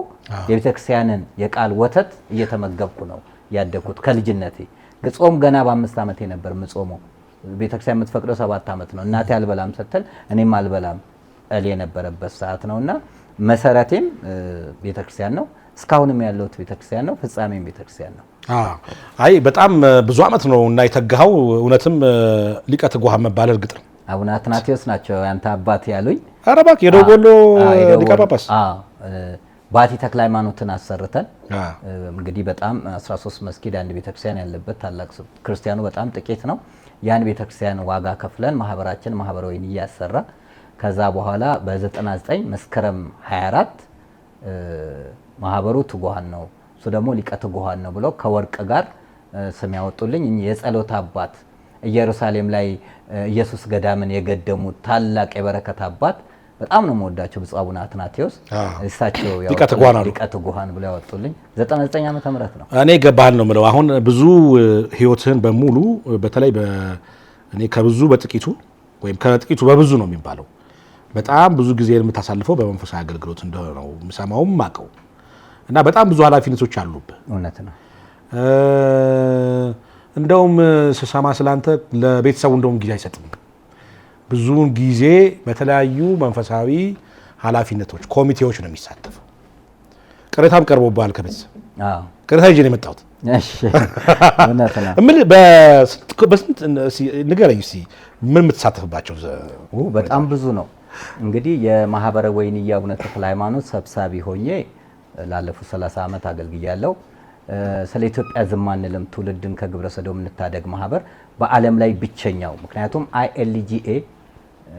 የቤተክርስቲያንን የቃል ወተት እየተመገብኩ ነው ያደኩት ከልጅነቴ። ጾም ገና በ5 ዓመቴ ነበር ምጾመው። ቤተክርስቲያን የምትፈቅደው 7 ዓመት ነው። እናቴ አልበላም ስትል እኔም አልበላም እል የነበረበት ሰዓት ነውና መሰረቴም ቤተክርስቲያን ነው። እስካሁንም ያለሁት ቤተክርስቲያን ነው። ፍጻሜም ቤተክርስቲያን ነው። አይ በጣም ብዙ ዓመት ነው እና የተጋኸው። እውነትም ሊቀ ትጉሃን መባል እርግጥ ነው። አቡነ አትናቴዎስ ናቸው ያንተ አባት ያሉኝ። ኧረ እባክህ የደቡብ ወሎ ሊቀ ጳጳስ። ባቲ ተክለ ሃይማኖትን አሰርተን እንግዲህ በጣም 13 መስጊድ አንድ ቤተክርስቲያን ያለበት ታላቅ ክርስቲያኑ በጣም ጥቂት ነው። ያን ቤተክርስቲያን ዋጋ ከፍለን ማህበራችን ማህበረ ወይን እያሰራ ከዛ በኋላ በ99 መስከረም 24 ማህበሩ ትጉሃን ነው እሱ ደግሞ ሊቀ ትጉሃን ነው ብለው ከወርቅ ጋር ስም ያወጡልኝ። የጸሎት አባት ኢየሩሳሌም ላይ ኢየሱስ ገዳምን የገደሙት ታላቅ የበረከት አባት በጣም ነው የምወዳቸው ብፁዕ አቡነ አትናቴዎስ። እሳቸው ሊቀ ትጉሃን ብለው ያወጡልኝ 99 ዓመተ ምህረት ነው። እኔ ገባህል ነው የምለው። አሁን ብዙ ህይወትህን በሙሉ በተለይ እኔ ከብዙ በጥቂቱ ወይም ከጥቂቱ በብዙ ነው የሚባለው በጣም ብዙ ጊዜ የምታሳልፈው በመንፈሳዊ አገልግሎት እንደሆነ ነው የምሰማውም ማቀው እና በጣም ብዙ ኃላፊነቶች አሉብህ። እውነት ነው። እንደውም ስሰማ ስላንተ ለቤተሰቡ እንደውም ጊዜ አይሰጥም። ብዙውን ጊዜ በተለያዩ መንፈሳዊ ኃላፊነቶች ኮሚቴዎች ነው የሚሳተፈው። ቅሬታም ቀርቦብሃል ከቤተሰብ? አዎ ቅሬታ ይዤ ነው የመጣሁት። እሺ እውነት ነው። በስንት ንገረኝ እስኪ ምን የምትሳተፍባቸው? በጣም ብዙ ነው። እንግዲህ የማህበረ ወይንዬ አቡነ ተክለ ሃይማኖት ሰብሳቢ ሆኜ ላለፉት 30 ዓመት አገልግያለሁ። ስለ ኢትዮጵያ ዝም አንልም ትውልድን ከግብረ ሰዶም እንታደግ ማህበር በዓለም ላይ ብቸኛው፣ ምክንያቱም ILGA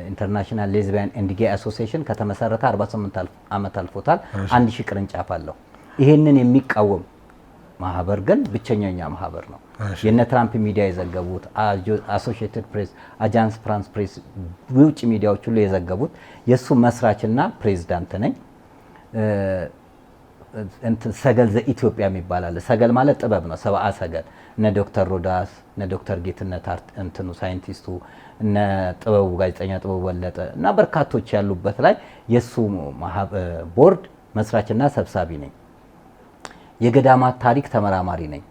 ኢንተርናሽናል ሌዝቢያን ኤንድ ጌይ አሶሲዬሽን ከተመሰረተ 48 ዓመት አልፎታል። 1000 ቅርንጫፍ አለው። ይሄንን የሚቃወም ማህበር ግን ብቸኛኛ ማህበር ነው። የነ ትራምፕ ሚዲያ የዘገቡት አሶሺየትድ ፕሬስ፣ አጃንስ ፍራንስ ፕሬስ፣ ውጭ ሚዲያዎች ሁሉ የዘገቡት የሱ መስራችና ፕሬዝዳንት ነኝ። ሰገል ዘኢትዮጵያ የሚባል ሰገል ማለት ጥበብ ነው። ሰብአ ሰገል እነ ዶክተር ሮዳስ እነ ዶክተር ጌትነት እንትኑ ሳይንቲስቱ እነ ጥበቡ ጋዜጠኛ ጥበቡ ወለጠ እና በርካቶች ያሉበት ላይ የሱ ቦርድ መስራችና ሰብሳቢ ነኝ። የገዳማት ታሪክ ተመራማሪ ነኝ።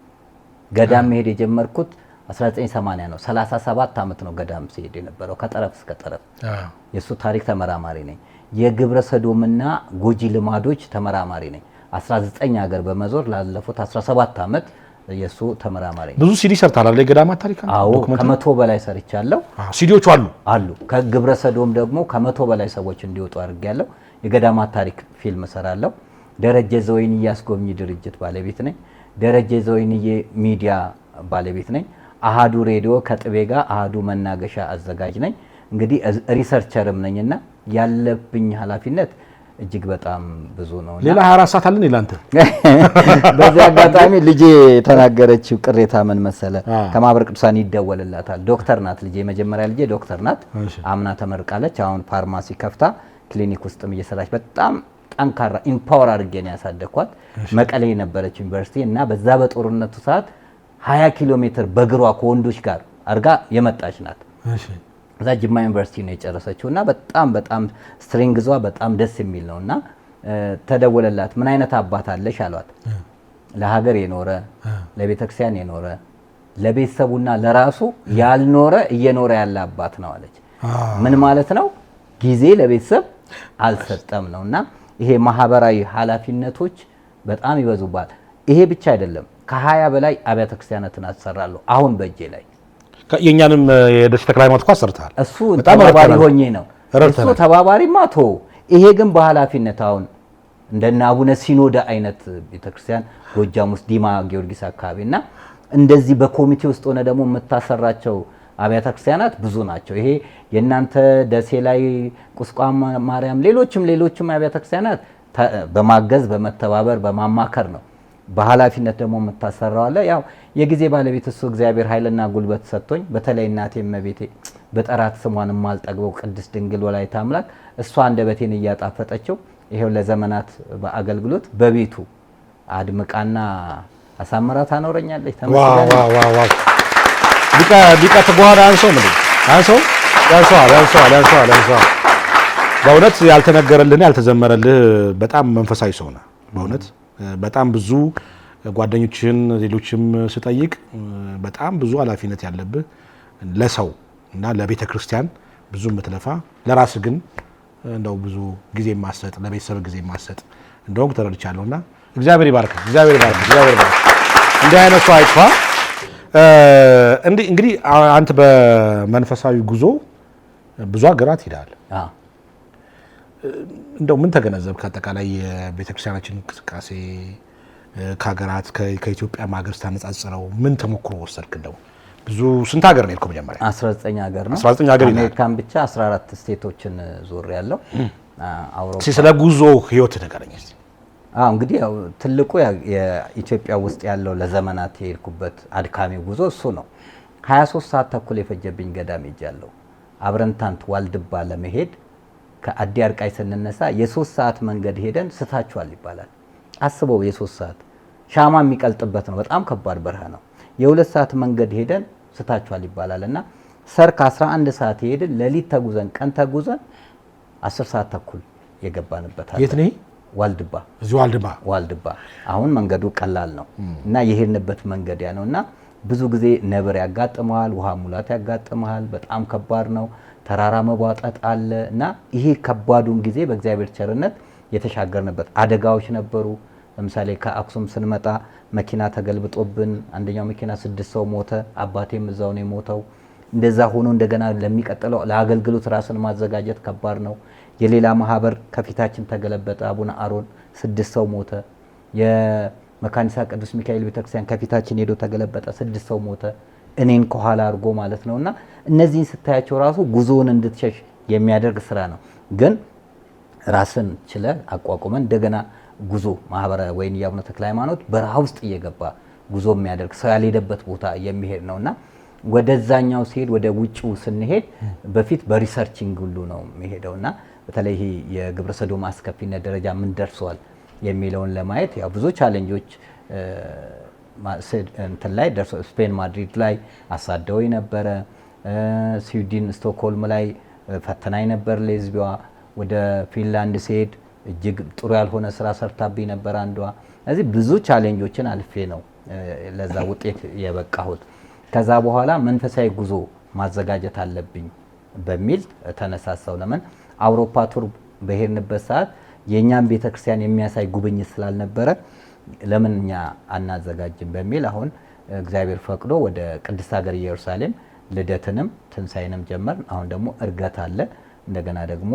ገዳም መሄድ የጀመርኩት 1980 ነው። 37 ዓመት ነው ገዳም ሲሄድ የነበረው ከጠረፍ እስከ ጠረፍ። የሱ ታሪክ ተመራማሪ ነኝ። የግብረ ሰዶምና ጎጂ ልማዶች ተመራማሪ ነኝ። 19 ሀገር በመዞር ላለፉት 17 ዓመት የሱ ተመራማሪ ነኝ። ብዙ ሲዲ ሰርታላል የገዳማት ታሪክ? አዎ ከ100 በላይ ሰርቻለሁ። ሲዲዎቹ አሉ። ከግብረ ሰዶም ደግሞ ከ100 በላይ ሰዎች እንዲወጡ አድርጌያለሁ። የገዳማት ታሪክ ፊልም እሰራለሁ። ደረጀ ዘወይንዬ አስጎብኚ ድርጅት ባለቤት ነኝ። ደረጀ ዘወይንዬ ሚዲያ ባለቤት ነኝ። አሃዱ ሬዲዮ ከጥቤ ጋር አሃዱ መናገሻ አዘጋጅ ነኝ። እንግዲህ ሪሰርቸርም ነኝና ያለብኝ ኃላፊነት እጅግ በጣም ብዙ ነው። ሌላ 24 ሰዓት አለን ይላንተ። በዚህ አጋጣሚ ልጄ የተናገረችው ቅሬታ ምን መሰለ? ከማህበረ ቅዱሳን ይደወልላታል። ዶክተር ናት ልጄ፣ የመጀመሪያ ልጄ ዶክተር ናት። አምና ተመርቃለች። አሁን ፋርማሲ ከፍታ ክሊኒክ ውስጥም እየሰራች በጣም ጠንካራ ኢምፓወር አድርጌ ነው ያሳደኳት። መቀሌ የነበረች ዩኒቨርሲቲ እና በዛ በጦርነቱ ሰዓት 20 ኪሎ ሜትር በእግሯ ከወንዶች ጋር አድርጋ የመጣች ናት። እዛ ጅማ ዩኒቨርሲቲ ነው የጨረሰችው እና በጣም ስትሪንግዟ በጣም ደስ የሚል ነውና ተደወለላት። ምን አይነት አባት አለሽ አሏት። ለሀገር የኖረ ለቤተክርስቲያን የኖረ ለቤተሰቡና ለራሱ ያልኖረ እየኖረ ያለ አባት ነው አለች። ምን ማለት ነው? ጊዜ ለቤተሰብ አልሰጠም ነውና ይሄ ማህበራዊ ኃላፊነቶች በጣም ይበዙባል። ይሄ ብቻ አይደለም፣ ከ20 በላይ አብያተ ክርስቲያናትን አሰራለሁ አሁን በእጄ ላይ። የኛንም የደሴ ተክለ ሃይማኖት እኮ አሰርተሃል። እሱ ተባባሪ ሆኜ ነው። እሱ ተባባሪማ ቶ ይሄ ግን በኃላፊነት አሁን እንደና አቡነ ሲኖዳ አይነት ቤተክርስቲያን ጎጃም ውስጥ ዲማ ጊዮርጊስ አካባቢና እንደዚህ በኮሚቴ ውስጥ ሆነ ደግሞ የምታሰራቸው አብያተ ክርስቲያናት ብዙ ናቸው። ይሄ የእናንተ ደሴ ላይ ቁስቋም ማርያም፣ ሌሎችም አብያተ ክርስቲያናት በማገዝ በመተባበር በማማከር ነው። በኃላፊነት ደግሞ የምታሰራው አለ። ያው የጊዜ ባለቤት እሱ እግዚአብሔር ኃይልና ጉልበት ሰጥቶኝ በተለይ እናቴ እመቤቴ በጠራት ስሟን የማልጠግበው ቅድስት ድንግል ወላዲተ አምላክ እሷ አንደበቴን እያጣፈጠችው ይሄው ለዘመናት በአገልግሎት በቤቱ አድምቃና አሳምራ ታኖረኛለች። ተመስገን። ሊቀ ትጉሃን አንሰው ያንሰዋል። በእውነት ያልተነገረልህ ያልተዘመረልህ በጣም መንፈሳዊ ሰው ነህ። በእውነት በጣም ብዙ ጓደኞችን ሌሎችም ስጠይቅ በጣም ብዙ ኃላፊነት ያለብህ ለሰው እና ለቤተ ክርስቲያን ብዙ የምትለፋ ለራስ ግን እንደው ብዙ ጊዜ ማሰጥ ለቤተሰብ ጊዜ ማሰጥ እንደው ተረድቻለሁና እግዚአብሔር ይባርክ። እንዲህ አይነት ሰው አይጥፋ። እንግዲህ አንተ በመንፈሳዊ ጉዞ ብዙ ሀገራት ሄዳል። እንደው ምን ተገነዘብክ? አጠቃላይ የቤተክርስቲያናችን እንቅስቃሴ ከሀገራት ከኢትዮጵያ ሀገር ስታነጻጽረው ምን ተሞክሮ ወሰድክ? እንደው ብዙ ስንት ሀገር ነው የሄድከው? መጀመሪያ 19 ሀገር ነው። 19 ሀገር ይላል። አሜሪካን ብቻ 14 ስቴቶችን ዞር ያለው አውሮፓ። ስለ ጉዞ ህይወት ንገረኝ እስቲ። እንግዲህ ያው ትልቁ የኢትዮጵያ ውስጥ ያለው ለዘመናት የሄድኩበት አድካሚ ጉዞ እሱ ነው። 23 ሰዓት ተኩል የፈጀብኝ ገዳም ሄጃለሁ። አብረንታንት ዋልድባ ለመሄድ ከአዲ አርቃይ ስንነሳ የ3 ሰዓት መንገድ ሄደን ስታችኋል ይባላል። አስበው የ3 ሰዓት ሻማ የሚቀልጥበት ነው። በጣም ከባድ በረሃ ነው። የ2 ሰዓት መንገድ ሄደን ስታችኋል ይባላልና ሰርክ 11 ሰዓት ሄድን። ሌሊት ተጉዘን ቀን ተጉዘን 10 ሰዓት ተኩል የገባንበት አለ። የት ነው? ዋልድባ። እዚህ ዋልድባ። አሁን መንገዱ ቀላል ነው እና የሄድንበት መንገድ ያ ነውና ብዙ ጊዜ ነብር ያጋጥመዋል፣ ውሃ ሙላት ያጋጥመዋል። በጣም ከባድ ነው። ተራራ መቧጠጥ አለ እና ይሄ ከባዱን ጊዜ በእግዚአብሔር ቸርነት የተሻገርንበት አደጋዎች ነበሩ። ለምሳሌ ከአክሱም ስንመጣ መኪና ተገልብጦብን አንደኛው መኪና 6 ሰው ሞተ። አባቴም እዛው ነው የሞተው። እንደዛ ሆኖ እንደገና ለሚቀጥለው ለአገልግሎት ራስን ማዘጋጀት ከባድ ነው። የሌላ ማህበር ከፊታችን ተገለበጠ። አቡነ አሮን 6 ሰው ሞተ። የመካኒሳ ቅዱስ ሚካኤል ቤተክርስቲያን ከፊታችን ሄዶ ተገለበጠ፣ 6 ሰው ሞተ። እኔን ከኋላ አድርጎ ማለት ነውና እነዚህን ስታያቸው ራሱ ጉዞውን እንድትሸሽ የሚያደርግ ስራ ነው። ግን ራስን ችለ አቋቁመን እንደገና ጉዞ ማህበረ ወይን የአቡነ ተክለ ሃይማኖት በረሃ ውስጥ እየገባ ጉዞ የሚያደርግ ሰው ያልሄደበት ቦታ የሚሄድ ነውና ወደዛኛው ሲሄድ ወደ ውጭው ስንሄድ በፊት በሪሰርቺንግ ሁሉ ነው የሚሄደውና በተለይ ይሄ የግብረ ሰዶም አስከፊነት ደረጃ ምን ደርሷል የሚለውን ለማየት ያው ብዙ ቻሌንጆች እንትን ላይ ደርሶ ስፔን ማድሪድ ላይ አሳደውኝ ነበረ። ስዊድን ስቶክሆልም ላይ ፈተናኝ ነበር ሌዝቢዋ። ወደ ፊንላንድ ሲሄድ እጅግ ጥሩ ያልሆነ ስራ ሰርታብኝ ነበር አንዷ። ስለዚህ ብዙ ቻሌንጆችን አልፌ ነው ለዛ ውጤት የበቃሁት። ከዛ በኋላ መንፈሳዊ ጉዞ ማዘጋጀት አለብኝ በሚል ተነሳሳው። ለምን አውሮፓ ቱር በሄድንበት ሰዓት የኛን ቤተክርስቲያን የሚያሳይ ጉብኝት ስላልነበረ ለምን እኛ አናዘጋጅም በሚል አሁን እግዚአብሔር ፈቅዶ ወደ ቅድስት ሀገር ኢየሩሳሌም ልደትንም ትንሳኤንም ጀመር። አሁን ደግሞ እርገት አለ። እንደገና ደግሞ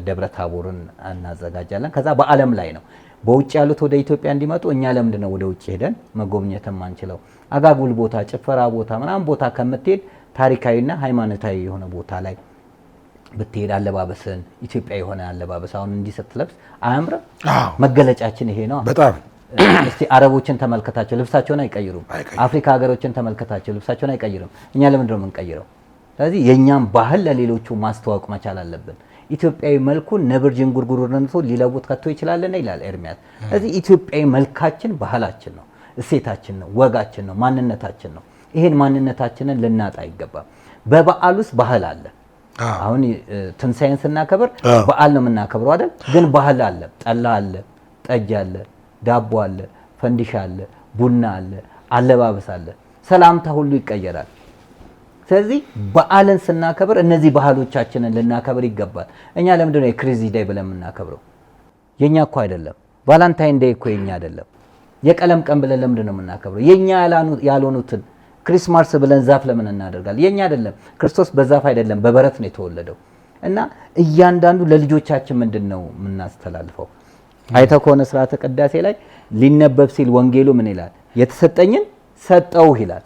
ደብረ ታቦርን እናዘጋጃለን። ከዛ በዓለም ላይ ነው በውጭ ያሉት ወደ ኢትዮጵያ እንዲመጡ እኛ ለምንድን ነው ወደ ውጭ ሄደን መጎብኘት የማንችለው? አጋጉል ቦታ፣ ጭፈራ ቦታ ምናምን ቦታ ከምትሄድ ታሪካዊና ሃይማኖታዊ የሆነ ቦታ ላይ ብትሄድ አለባበስን ኢትዮጵያ የሆነ አለባበስ አሁን እንዲህ ስትለብስ አያምርም? መገለጫችን ይሄ ነው። በጣም እስቲ አረቦችን ተመልከታቸው፣ ልብሳቸውን አይቀይሩም። አፍሪካ ሀገሮችን ተመልከታቸው፣ ልብሳቸውን አይቀይሩም። እኛ ለምንድን ነው የምንቀይረው? ስለዚህ የኛም ባህል ለሌሎቹ ማስተዋወቅ መቻል አለብን። ኢትዮጵያዊ መልኩን ነብር ጅንጉርጉርነቱ ሊለውጥ ከቶ ይችላልና ይላል ኤርሚያስ። ስለዚህ ኢትዮጵያዊ መልካችን ባህላችን ነው፣ እሴታችን ነው፣ ወጋችን ነው፣ ማንነታችን ነው። ይሄን ማንነታችንን ልናጣ አይገባም። በበዓል ውስጥ ባህል አለ። አሁን ትንሳኤን ስናከብር በዓል ነው የምናከብረው አይደል? ግን ባህል አለ። ጠላ አለ፣ ጠጅ አለ፣ ዳቦ አለ፣ ፈንዲሻ አለ፣ ቡና አለ፣ አለባበስ አለ። ሰላምታ ሁሉ ይቀየራል። ስለዚህ በዓልን ስናከብር እነዚህ ባህሎቻችንን ልናከብር ይገባል። እኛ ለምንድን ነው የክሬዚ ዴይ ብለን የምናከብረው? የኛ እኮ አይደለም። ቫላንታይን ዴይ እኮ የኛ አይደለም። የቀለም ቀን ብለን ለምንድን ነው የምናከብረው? የኛ ያልሆኑትን ክሪስማስ ብለን ዛፍ ለምን እናደርጋለን? የኛ አይደለም። ክርስቶስ በዛፍ አይደለም በበረት ነው የተወለደው። እና እያንዳንዱ ለልጆቻችን ምንድን ነው የምናስተላልፈው? አይተህ ከሆነ ስርዓተ ቅዳሴ ላይ ሊነበብ ሲል ወንጌሉ ምን ይላል? የተሰጠኝን ሰጠውህ ይላል።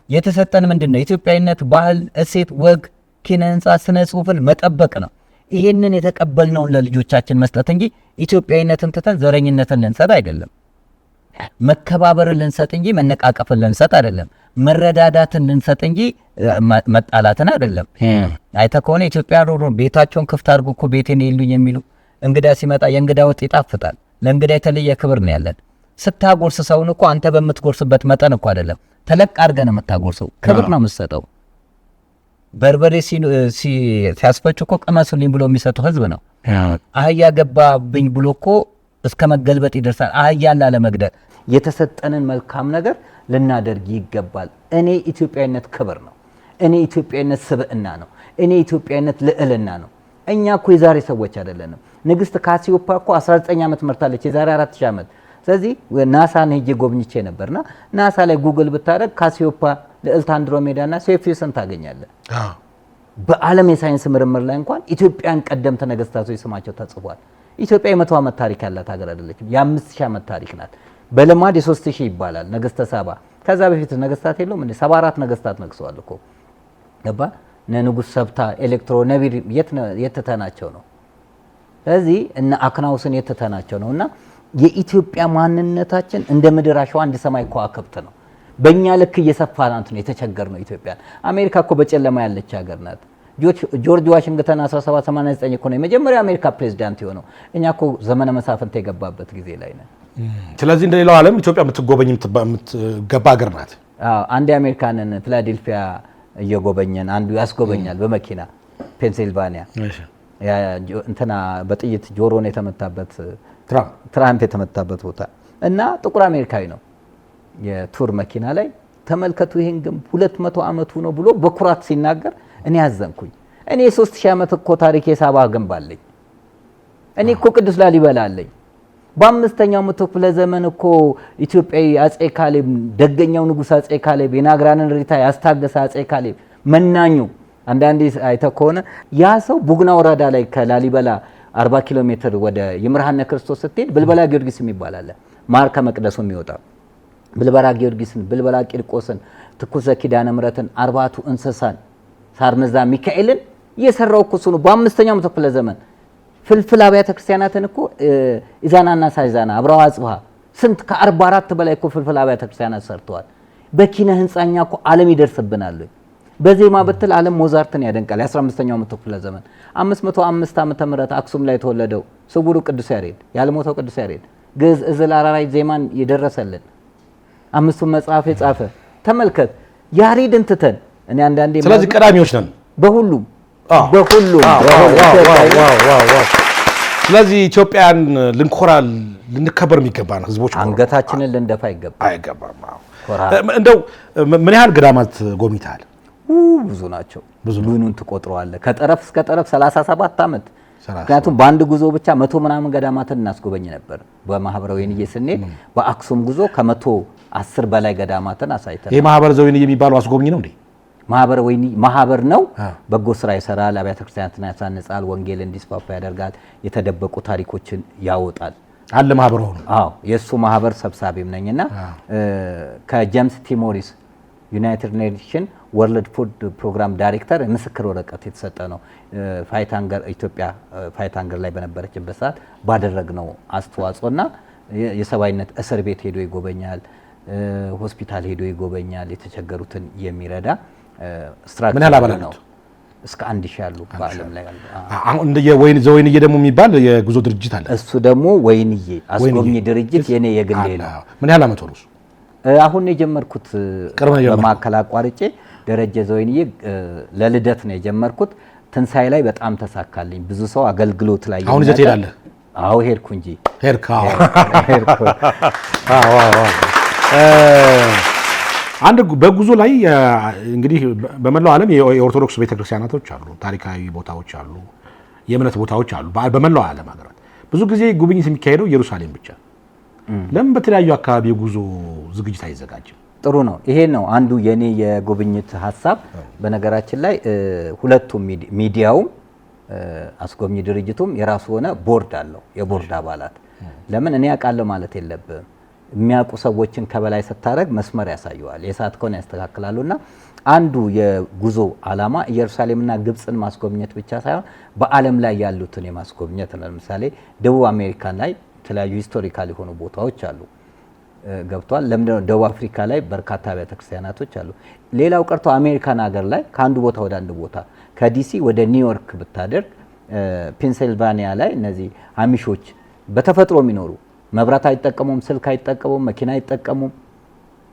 የተሰጠን ምንድን ነው? ኢትዮጵያዊነት፣ ባህል፣ እሴት፣ ወግ፣ ኪነ ህንፃ፣ ስነ ጽሁፍን መጠበቅ ነው። ይህንን የተቀበልነውን ለልጆቻችን መስጠት እንጂ ኢትዮጵያዊነትን ትተን ዘረኝነትን ልንሰጥ አይደለም። መከባበርን ልንሰጥ እንጂ መነቃቀፍን ልንሰጥ አይደለም። መረዳዳትን ልንሰጥ እንጂ መጣላትን አይደለም። አይተህ ከሆነ ኢትዮጵያ ሮሮ ቤታቸውን ክፍት አድርጎ እኮ ቤቴን የሉኝ የሚሉ እንግዳ ሲመጣ የእንግዳ ወጥ ይጣፍጣል። ለእንግዳ የተለየ ክብር ነው ያለን። ስታጎርስ ሰውን እኮ አንተ በምትጎርስበት መጠን እኮ አይደለም፣ ተለቅ አድርገህ ነው የምታጎርሰው። ክብር ነው የምትሰጠው። በርበሬ ሲያስፈጭ እኮ ቅመሱልኝ ብሎ የሚሰጠው ህዝብ ነው። አህያ ገባብኝ ብሎ እኮ እስከ መገልበጥ ይደርሳል። አህያን ላለመግደል የተሰጠንን መልካም ነገር ልናደርግ ይገባል። እኔ ኢትዮጵያዊነት ክብር ነው። እኔ ኢትዮጵያዊነት ስብዕና ነው። እኔ ኢትዮጵያዊነት ልዕልና ነው። እኛ እኮ የዛሬ ሰዎች አይደለንም። ንግስት ካሲዮፓ እኮ 19 ዓመት መርታለች፣ የዛሬ 4000 ዓመት። ስለዚህ ናሳን ሄጄ ጎብኝቼ ነበርና ናሳ ላይ ጉግል ብታደርግ ካሲዮፓ፣ ልዕልት አንድሮሜዳና ሴፊዩስን ታገኛለህ። በዓለም የሳይንስ ምርምር ላይ እንኳን ኢትዮጵያን ቀደምት ነገስታቶች ስማቸው ተጽፏል። ኢትዮጵያ የ100 ዓመት ታሪክ ያላት ሀገር አይደለችም። የ5000 ዓመት ታሪክ ናት። በልማድ የ3000 ይባላል። ነገስተ ሳባ ከዛ በፊት ነገስታት የለውም እንዴ? 74 ነገስታት ነግሰዋል እኮ ገባ። ንጉስ ሰብታ፣ ኤሌክትሮ፣ ነቢር የተተናቸው ነው። ስለዚህ እነ አክናውስን የተተናቸው ነውና የኢትዮጵያ ማንነታችን እንደ ምድር አሸዋ እንደ ሰማይ ከዋክብት ነው። በእኛ ልክ እየሰፋናት ነው የተቸገርነው። ኢትዮጵያ አሜሪካ እኮ በጨለማ ያለች ሀገር ናት። ጆርጅ ዋሽንግተን 1789 እኮ ነው የመጀመሪያ አሜሪካ ፕሬዝዳንት የሆነው። እኛ እኮ ዘመነ መሳፍንት የገባበት ጊዜ ላይ ነን። ስለዚህ እንደሌላው ዓለም ኢትዮጵያ የምትጎበኝ የምትገባ ሀገር ናት። አንድ የአሜሪካንን ፊላዴልፊያ እየጎበኘን አንዱ ያስጎበኛል በመኪና ፔንሲልቫኒያ እንትና በጥይት ጆሮን የተመታበት ትራምፕ የተመታበት ቦታ እና ጥቁር አሜሪካዊ ነው የቱር መኪና ላይ ተመልከቱ። ይሄን ግንብ 200 ዓመቱ ነው ብሎ በኩራት ሲናገር እኔ ያዘንኩኝ። እኔ 3000 ዓመት እኮ ታሪክ የሳባ ግንብ አለኝ። እኔ እኮ ቅዱስ ላሊበላ አለኝ። በ5ኛው መቶ ክፍለ ዘመን እኮ ኢትዮጵያዊ አጼ ካሌብ ደገኛው ንጉስ አጼ ካሌብ የናግራንን ሪታ ያስታገሰ አጼ ካሌብ መናኙ። አንዳንዴ አይተህ ከሆነ ያ ሰው ቡግና ወረዳ ላይ ከላሊበላ 40 ኪሎ ሜትር ወደ ይምርሃነ ክርስቶስ ስትሄድ ብልበላ ጊዮርጊስ የሚባል አለ። ማር ከመቅደሱ የሚወጣ ብልበላ ጊዮርጊስን፣ ብልበላ ቂርቆስን፣ ትኩሰ ኪዳነ ምሕረትን፣ አርባቱ እንስሳን፣ ሳርመዛ ሚካኤልን የሰራው እኮ እሱ ነው። በ5ኛው መቶ ክፍለ ዘመን ፍልፍል አብያተ ክርስቲያናትን እኮ ኢዛናና ሳይዛና አብረው አጽብሃ ስንት ከ44 በላይ እኮ ፍልፍል አብያተ ክርስቲያናት ሰርተዋል። በኪነ ህንጻኛ እኮ ዓለም ይደርስብናል። በዜማ ብትል ዓለም ሞዛርትን ያደንቃል። የ15ኛው መቶ ክፍለ ዘመን 505 ዓመተ ምህረት አክሱም ላይ የተወለደው ስውሩ ቅዱስ ያሬድ ያልሞተው ቅዱስ ያሬድ ግዕዝ፣ እዝል፣ አራራይ ዜማን የደረሰልን 5ቱን መጽሐፍ የጻፈ ተመልከት። ያሬድን ትተን እኔ አንዳንዴ ስለዚህ ቀዳሚዎች ነን በሁሉም። ስለዚህ ኢትዮጵያን ልንኮራ ልንከበር የሚገባ ነው። ህዝቦች አንገታችንን ልንደፋ አይገባም። እንደው ምን ያህል ገዳማት ጎብኝተሃል? ብዙ ናቸው። ብዙኑን ትቆጥረዋለህ። ከጠረፍ እስከ ጠረፍ 37 ዓመት። ምክንያቱም በአንድ ጉዞ ብቻ 100 ምናምን ገዳማትን እናስጎበኝ ነበር። በማህበረ ወይንዬ ስንሄድ በአክሱም ጉዞ ከ110 በላይ ገዳማትን አሳይተናል። ይሄ ማህበረ ወይንዬ የሚባለው አስጎብኝ ነው እንዴ? ማህበረ ወይንዬ ማህበር ነው። በጎ ስራ ይሰራል፣ አብያተ ክርስቲያናትን ያሳንጻል፣ ወንጌል እንዲስፋፋ ያደርጋል፣ የተደበቁ ታሪኮችን ያወጣል። አለ ማህበሩ ነው። አዎ የሱ ማህበር ሰብሳቢም ነኝና ከጄምስ ቲ ሞሪስ ዩናይትድ ኔሽን ወርልድ ፉድ ፕሮግራም ዳይሬክተር ምስክር ወረቀት የተሰጠ ነው። ፋይት ሃንገር ኢትዮጵያ ፋይት ሃንገር ላይ በነበረችበት ሰዓት ባደረግነው አስተዋጽኦና የሰብአዊነት እስር ቤት ሄዶ ይጎበኛል፣ ሆስፒታል ሄዶ ይጎበኛል፣ የተቸገሩትን የሚረዳ ስትራቴጂ ነው። እስከ 1000 ያሉ በዓለም ላይ አሁን እንደ ወይንዬ ደግሞ የሚባል የጉዞ ድርጅት አለ። እሱ ደግሞ ወይንዬ አስጎብኚ ድርጅት የኔ የግሌ ነው። ምን ያህል አመት ሆነው? አሁን የጀመርኩት በማዕከል አቋርጬ ደረጀ ዘወይንዬ ለልደት ነው የጀመርኩት። ትንሳኤ ላይ በጣም ተሳካልኝ። ብዙ ሰው አገልግሎት ላይ አሁን ይዘት ይላል። አዎ ሄድኩ እንጂ ሄድኩ። አንድ በጉዞ ላይ እንግዲህ በመላው ዓለም የኦርቶዶክስ ቤተክርስቲያናቶች አሉ፣ ታሪካዊ ቦታዎች አሉ፣ የእምነት ቦታዎች አሉ በመላው ዓለም ሀገራት። ብዙ ጊዜ ጉብኝት የሚካሄደው ኢየሩሳሌም ብቻ። ለምን በተለያዩ አካባቢ የጉዞ ዝግጅት አይዘጋጅም? ጥሩ ነው። ይሄ ነው አንዱ የኔ የጉብኝት ሀሳብ። በነገራችን ላይ ሁለቱም ሚዲያውም አስጎብኚ ድርጅቱም የራሱ ሆነ ቦርድ አለው፣ የቦርድ አባላት። ለምን እኔ አውቃለሁ ማለት የለብም። የሚያውቁ ሰዎችን ከበላይ ስታደርግ መስመር ያሳየዋል፣ የሳትከውን ያስተካክላሉና አንዱ የጉዞ ዓላማ ኢየሩሳሌምና ግብፅን ማስጎብኘት ብቻ ሳይሆን በዓለም ላይ ያሉትን የማስጎብኘት ነው። ለምሳሌ ደቡብ አሜሪካን ላይ የተለያዩ ሂስቶሪካል የሆኑ ቦታዎች አሉ። ገብቷል። ለምንድነው ደቡብ አፍሪካ ላይ በርካታ አብያተ ክርስቲያናቶች አሉ። ሌላው ቀርቶ አሜሪካን ሀገር ላይ ከአንዱ ቦታ ወደ አንዱ ቦታ ከዲሲ ወደ ኒውዮርክ ብታደርግ ፔንሲልቫኒያ ላይ እነዚህ አሚሾች በተፈጥሮ የሚኖሩ መብራት አይጠቀሙም፣ ስልክ አይጠቀሙም፣ መኪና አይጠቀሙም።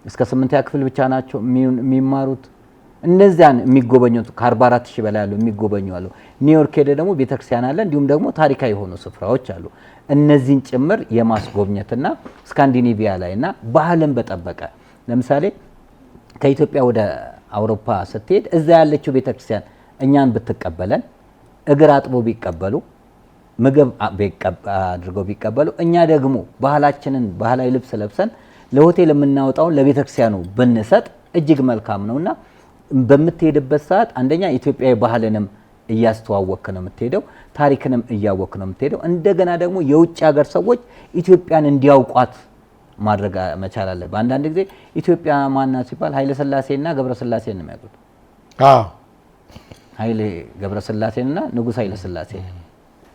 እስከ 8ኛ ክፍል ብቻ ናቸው የሚማሩት። እነዚያን የሚጎበኙት ከ44 ሺህ በላይ ያሉ የሚጎበኙ አሉ። ኒውዮርክ ሄደ ደግሞ ቤተክርስቲያን አለ፣ እንዲሁም ደግሞ ታሪካዊ የሆኑ ስፍራዎች አሉ። እነዚህን ጭምር የማስጎብኘትና ስካንዲኔቪያ ላይና ባህልን በጠበቀ ለምሳሌ ከኢትዮጵያ ወደ አውሮፓ ስትሄድ እዛ ያለችው ቤተክርስቲያን እኛን ብትቀበለን፣ እግር አጥቦ ቢቀበሉ፣ ምግብ አድርገው ቢቀበሉ፣ እኛ ደግሞ ባህላችንን ባህላዊ ልብስ ለብሰን ለሆቴል የምናወጣውን ለቤተክርስቲያኑ ብንሰጥ እጅግ መልካም ነውና በምትሄድበት ሰዓት አንደኛ ኢትዮጵያዊ ባህልንም እያስተዋወክ ነው የምትሄደው፣ ታሪክንም እያወክ ነው የምትሄደው። እንደገና ደግሞ የውጭ ሀገር ሰዎች ኢትዮጵያን እንዲያውቋት ማድረግ መቻል አለበት። አንዳንድ ጊዜ ኢትዮጵያ ማናት ሲባል ኃይለ ሥላሴና ገብረ ሥላሴን ነው የሚያውቁት። ኃይሌ ገብረ ሥላሴንና ንጉሥ ኃይለ ሥላሴ።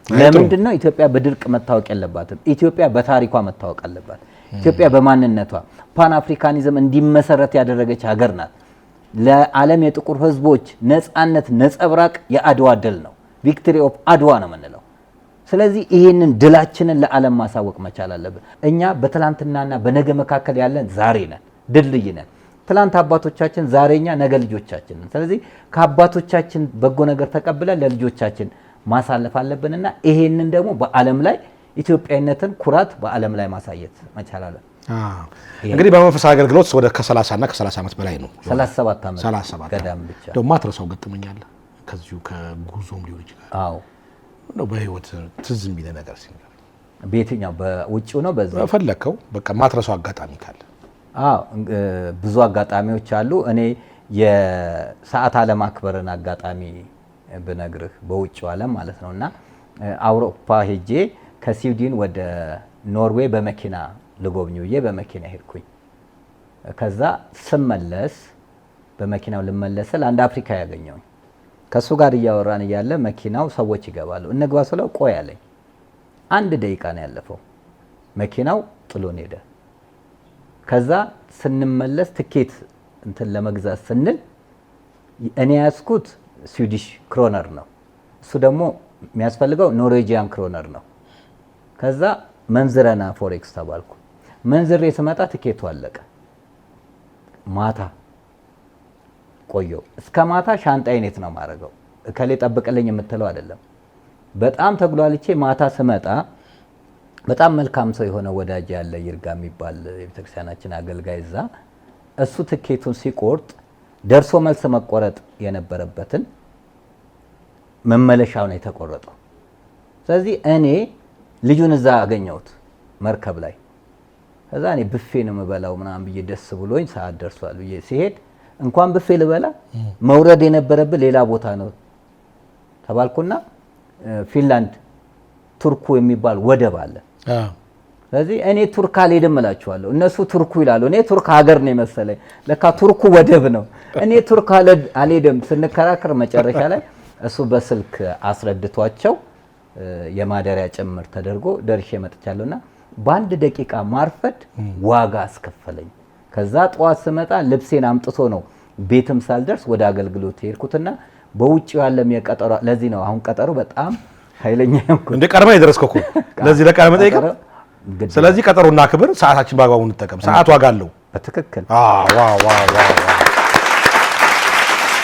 ለምንድን ነው ኢትዮጵያ በድርቅ መታወቅ የለባትም? ኢትዮጵያ በታሪኳ መታወቅ አለባት። ኢትዮጵያ በማንነቷ ፓን አፍሪካኒዝም እንዲመሰረት ያደረገች ሀገር ናት። ለዓለም የጥቁር ህዝቦች ነፃነት ነጸብራቅ የአድዋ ድል ነው። ቪክቶሪ ኦፍ አድዋ ነው የምንለው። ስለዚህ ይህንን ድላችንን ለዓለም ማሳወቅ መቻል አለብን። እኛ በትላንትናና በነገ መካከል ያለን ዛሬ ነን፣ ድልድይ ነን። ትላንት አባቶቻችን፣ ዛሬኛ፣ ነገ ልጆቻችን ነን። ስለዚህ ከአባቶቻችን በጎ ነገር ተቀብለን ለልጆቻችን ማሳለፍ አለብንና ይሄንን ደግሞ በዓለም ላይ ኢትዮጵያዊነትን ኩራት በዓለም ላይ ማሳየት መቻል አለብን። እንግዲህ በመንፈሳዊ አገልግሎት ወደ ከ30 እና ከ30 ዓመት በላይ ነው። 37 ዓመት ገዳም ብቻ ደግሞ ማትረሳው ገጠመኛል ከዚሁ ከጉዞም ሊሆን ይችላል። አዎ ነው በህይወት ትዝ የሚል ነገር ሲኖር በየትኛው በውጭው ነው በዛ ፈለከው በቃ ማትረሳው አጋጣሚ ካለ? አዎ ብዙ አጋጣሚዎች አሉ። እኔ የሰዓት አለማክበርን አጋጣሚ ብነግርህ በውጭው ዓለም ማለት ነውና አውሮፓ ሄጄ ከስዊድን ወደ ኖርዌይ በመኪና ልጎብኝዬ በመኪና ሄድኩኝ። ከዛ ስመለስ በመኪናው ልመለስል አንድ አፍሪካ ያገኘውኝ ከሱ ጋር እያወራን እያለ መኪናው ሰዎች ይገባሉ። እንግባ ስለው ቆይ አለኝ። 1 ደቂቃ ነው ያለፈው። መኪናው ጥሎን ሄደ። ከዛ ስንመለስ ትኬት እንትን ለመግዛት ስንል እኔ ያስኩት ስዊዲሽ ክሮነር ነው፣ እሱ ደግሞ የሚያስፈልገው ኖርዌጂያን ክሮነር ነው። ከዛ መንዝረና ፎሬክስ ተባልኩ። መንዝሬ ስመጣ ትኬቱ አለቀ። ማታ ቆየው። እስከ ማታ ሻንጣዬን የት ነው ማረገው? እከሌ ጠብቅልኝ የምትለው አይደለም። በጣም ተጉላልቼ ማታ ስመጣ በጣም መልካም ሰው የሆነ ወዳጅ ያለ ይርጋ የሚባል የቤተክርስቲያናችን አገልጋይ እዛ እሱ ትኬቱን ሲቆርጥ ደርሶ መልስ መቆረጥ የነበረበትን መመለሻው ነው የተቆረጠው። ስለዚህ እኔ ልጁን እዛ አገኘሁት መርከብ ላይ። ከዛ እኔ ብፌ ነው የምበላው ምናምን ብዬ ደስ ብሎኝ ሰዓት ደርሷል ብዬ ሲሄድ እንኳን ብፌ ልበላ መውረድ የነበረብን ሌላ ቦታ ነው ተባልኩና ፊንላንድ ቱርኩ የሚባል ወደብ አለ። ስለዚህ እኔ ቱርክ አልሄድም እላቸዋለሁ፣ እነሱ ቱርኩ ይላሉ። እኔ ቱርክ ሀገር ነው የመሰለኝ፣ ለካ ቱርኩ ወደብ ነው። እኔ ቱርክ አልሄድም ስንከራከር መጨረሻ ላይ እሱ በስልክ አስረድቷቸው የማደሪያ ጭምር ተደርጎ ደርሼ መጥቻለሁና በ1 ደቂቃ ማርፈድ ዋጋ አስከፈለኝ። ከዛ ጠዋት ስመጣ ልብሴን አምጥቶ ነው ቤትም ሳልደርስ ወደ አገልግሎት ሄድኩትና በውጭው ያለም የቀጠሮ ለዚህ ነው አሁን ቀጠሮ በጣም ኃይለኛ ነው። እንደ ቀርማ ይደረስከው እኮ ለዚህ ለቃለ መጠይቅ። ስለዚህ ቀጠሮና ክብር፣ ሰዓታችን በአግባቡ እንጠቀም። ሰዓት ዋጋ አለው። በትክክል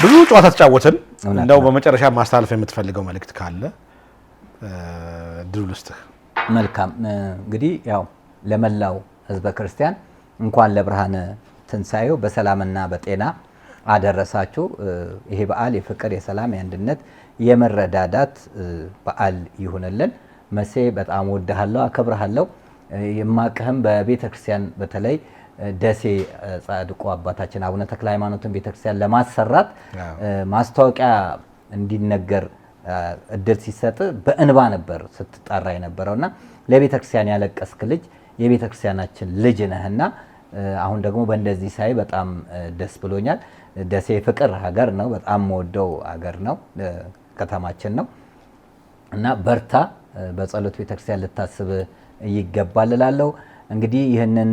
ብዙ ጨዋታ ተጫወትን። እንደው በመጨረሻ ማስተላለፍ የምትፈልገው መልእክት ካለ ድሉ ልስጥህ። መልካም እንግዲህ ያው ለመላው ህዝበ ክርስቲያን እንኳን ለብርሃነ ትንሳኤው በሰላምና በጤና አደረሳችሁ። ይሄ በዓል የፍቅር፣ የሰላም፣ የአንድነት፣ የመረዳዳት በዓል ይሁንልን። መሴ በጣም ወድሃለሁ፣ አከብርሃለሁ። የማቅህም በቤተክርስቲያን በተለይ ደሴ ጻድቁ አባታችን አቡነ ተክለ ሃይማኖትን ቤተክርስቲያን ለማሰራት ማስታወቂያ እንዲነገር እድል ሲሰጥ በእንባ ነበር ስትጣራ የነበረውና ለቤተክርስቲያን ያለቀስክ ልጅ የቤተክርስቲያናችን ልጅ ነህና አሁን ደግሞ በእንደዚህ ሳይ በጣም ደስ ብሎኛል። ደሴ ፍቅር ሀገር ነው፣ በጣም ወደው ሀገር ነው፣ ከተማችን ነው እና በርታ፣ በጸሎት ቤተክርስቲያን ልታስብ ይገባል እላለሁ። እንግዲህ ይህንን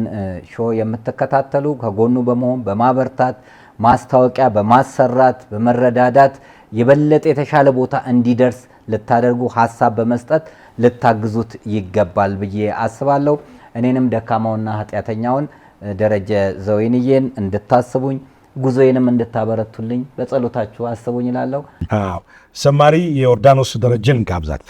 ሾው የምትከታተሉ ከጎኑ በመሆን በማበርታት ማስታወቂያ በማሰራት በመረዳዳት የበለጠ የተሻለ ቦታ እንዲደርስ ልታደርጉ ሀሳብ በመስጠት ልታግዙት ይገባል ብዬ አስባለሁ። እኔንም ደካማውና ኃጢአተኛውን ደረጀ ዘወይንዬን እንድታስቡኝ ጉዞዬንም እንድታበረቱልኝ በጸሎታችሁ አስቡኝ እላለሁ። ዘማሪ ዮርዳኖስ ደረጀን ጋብዛት።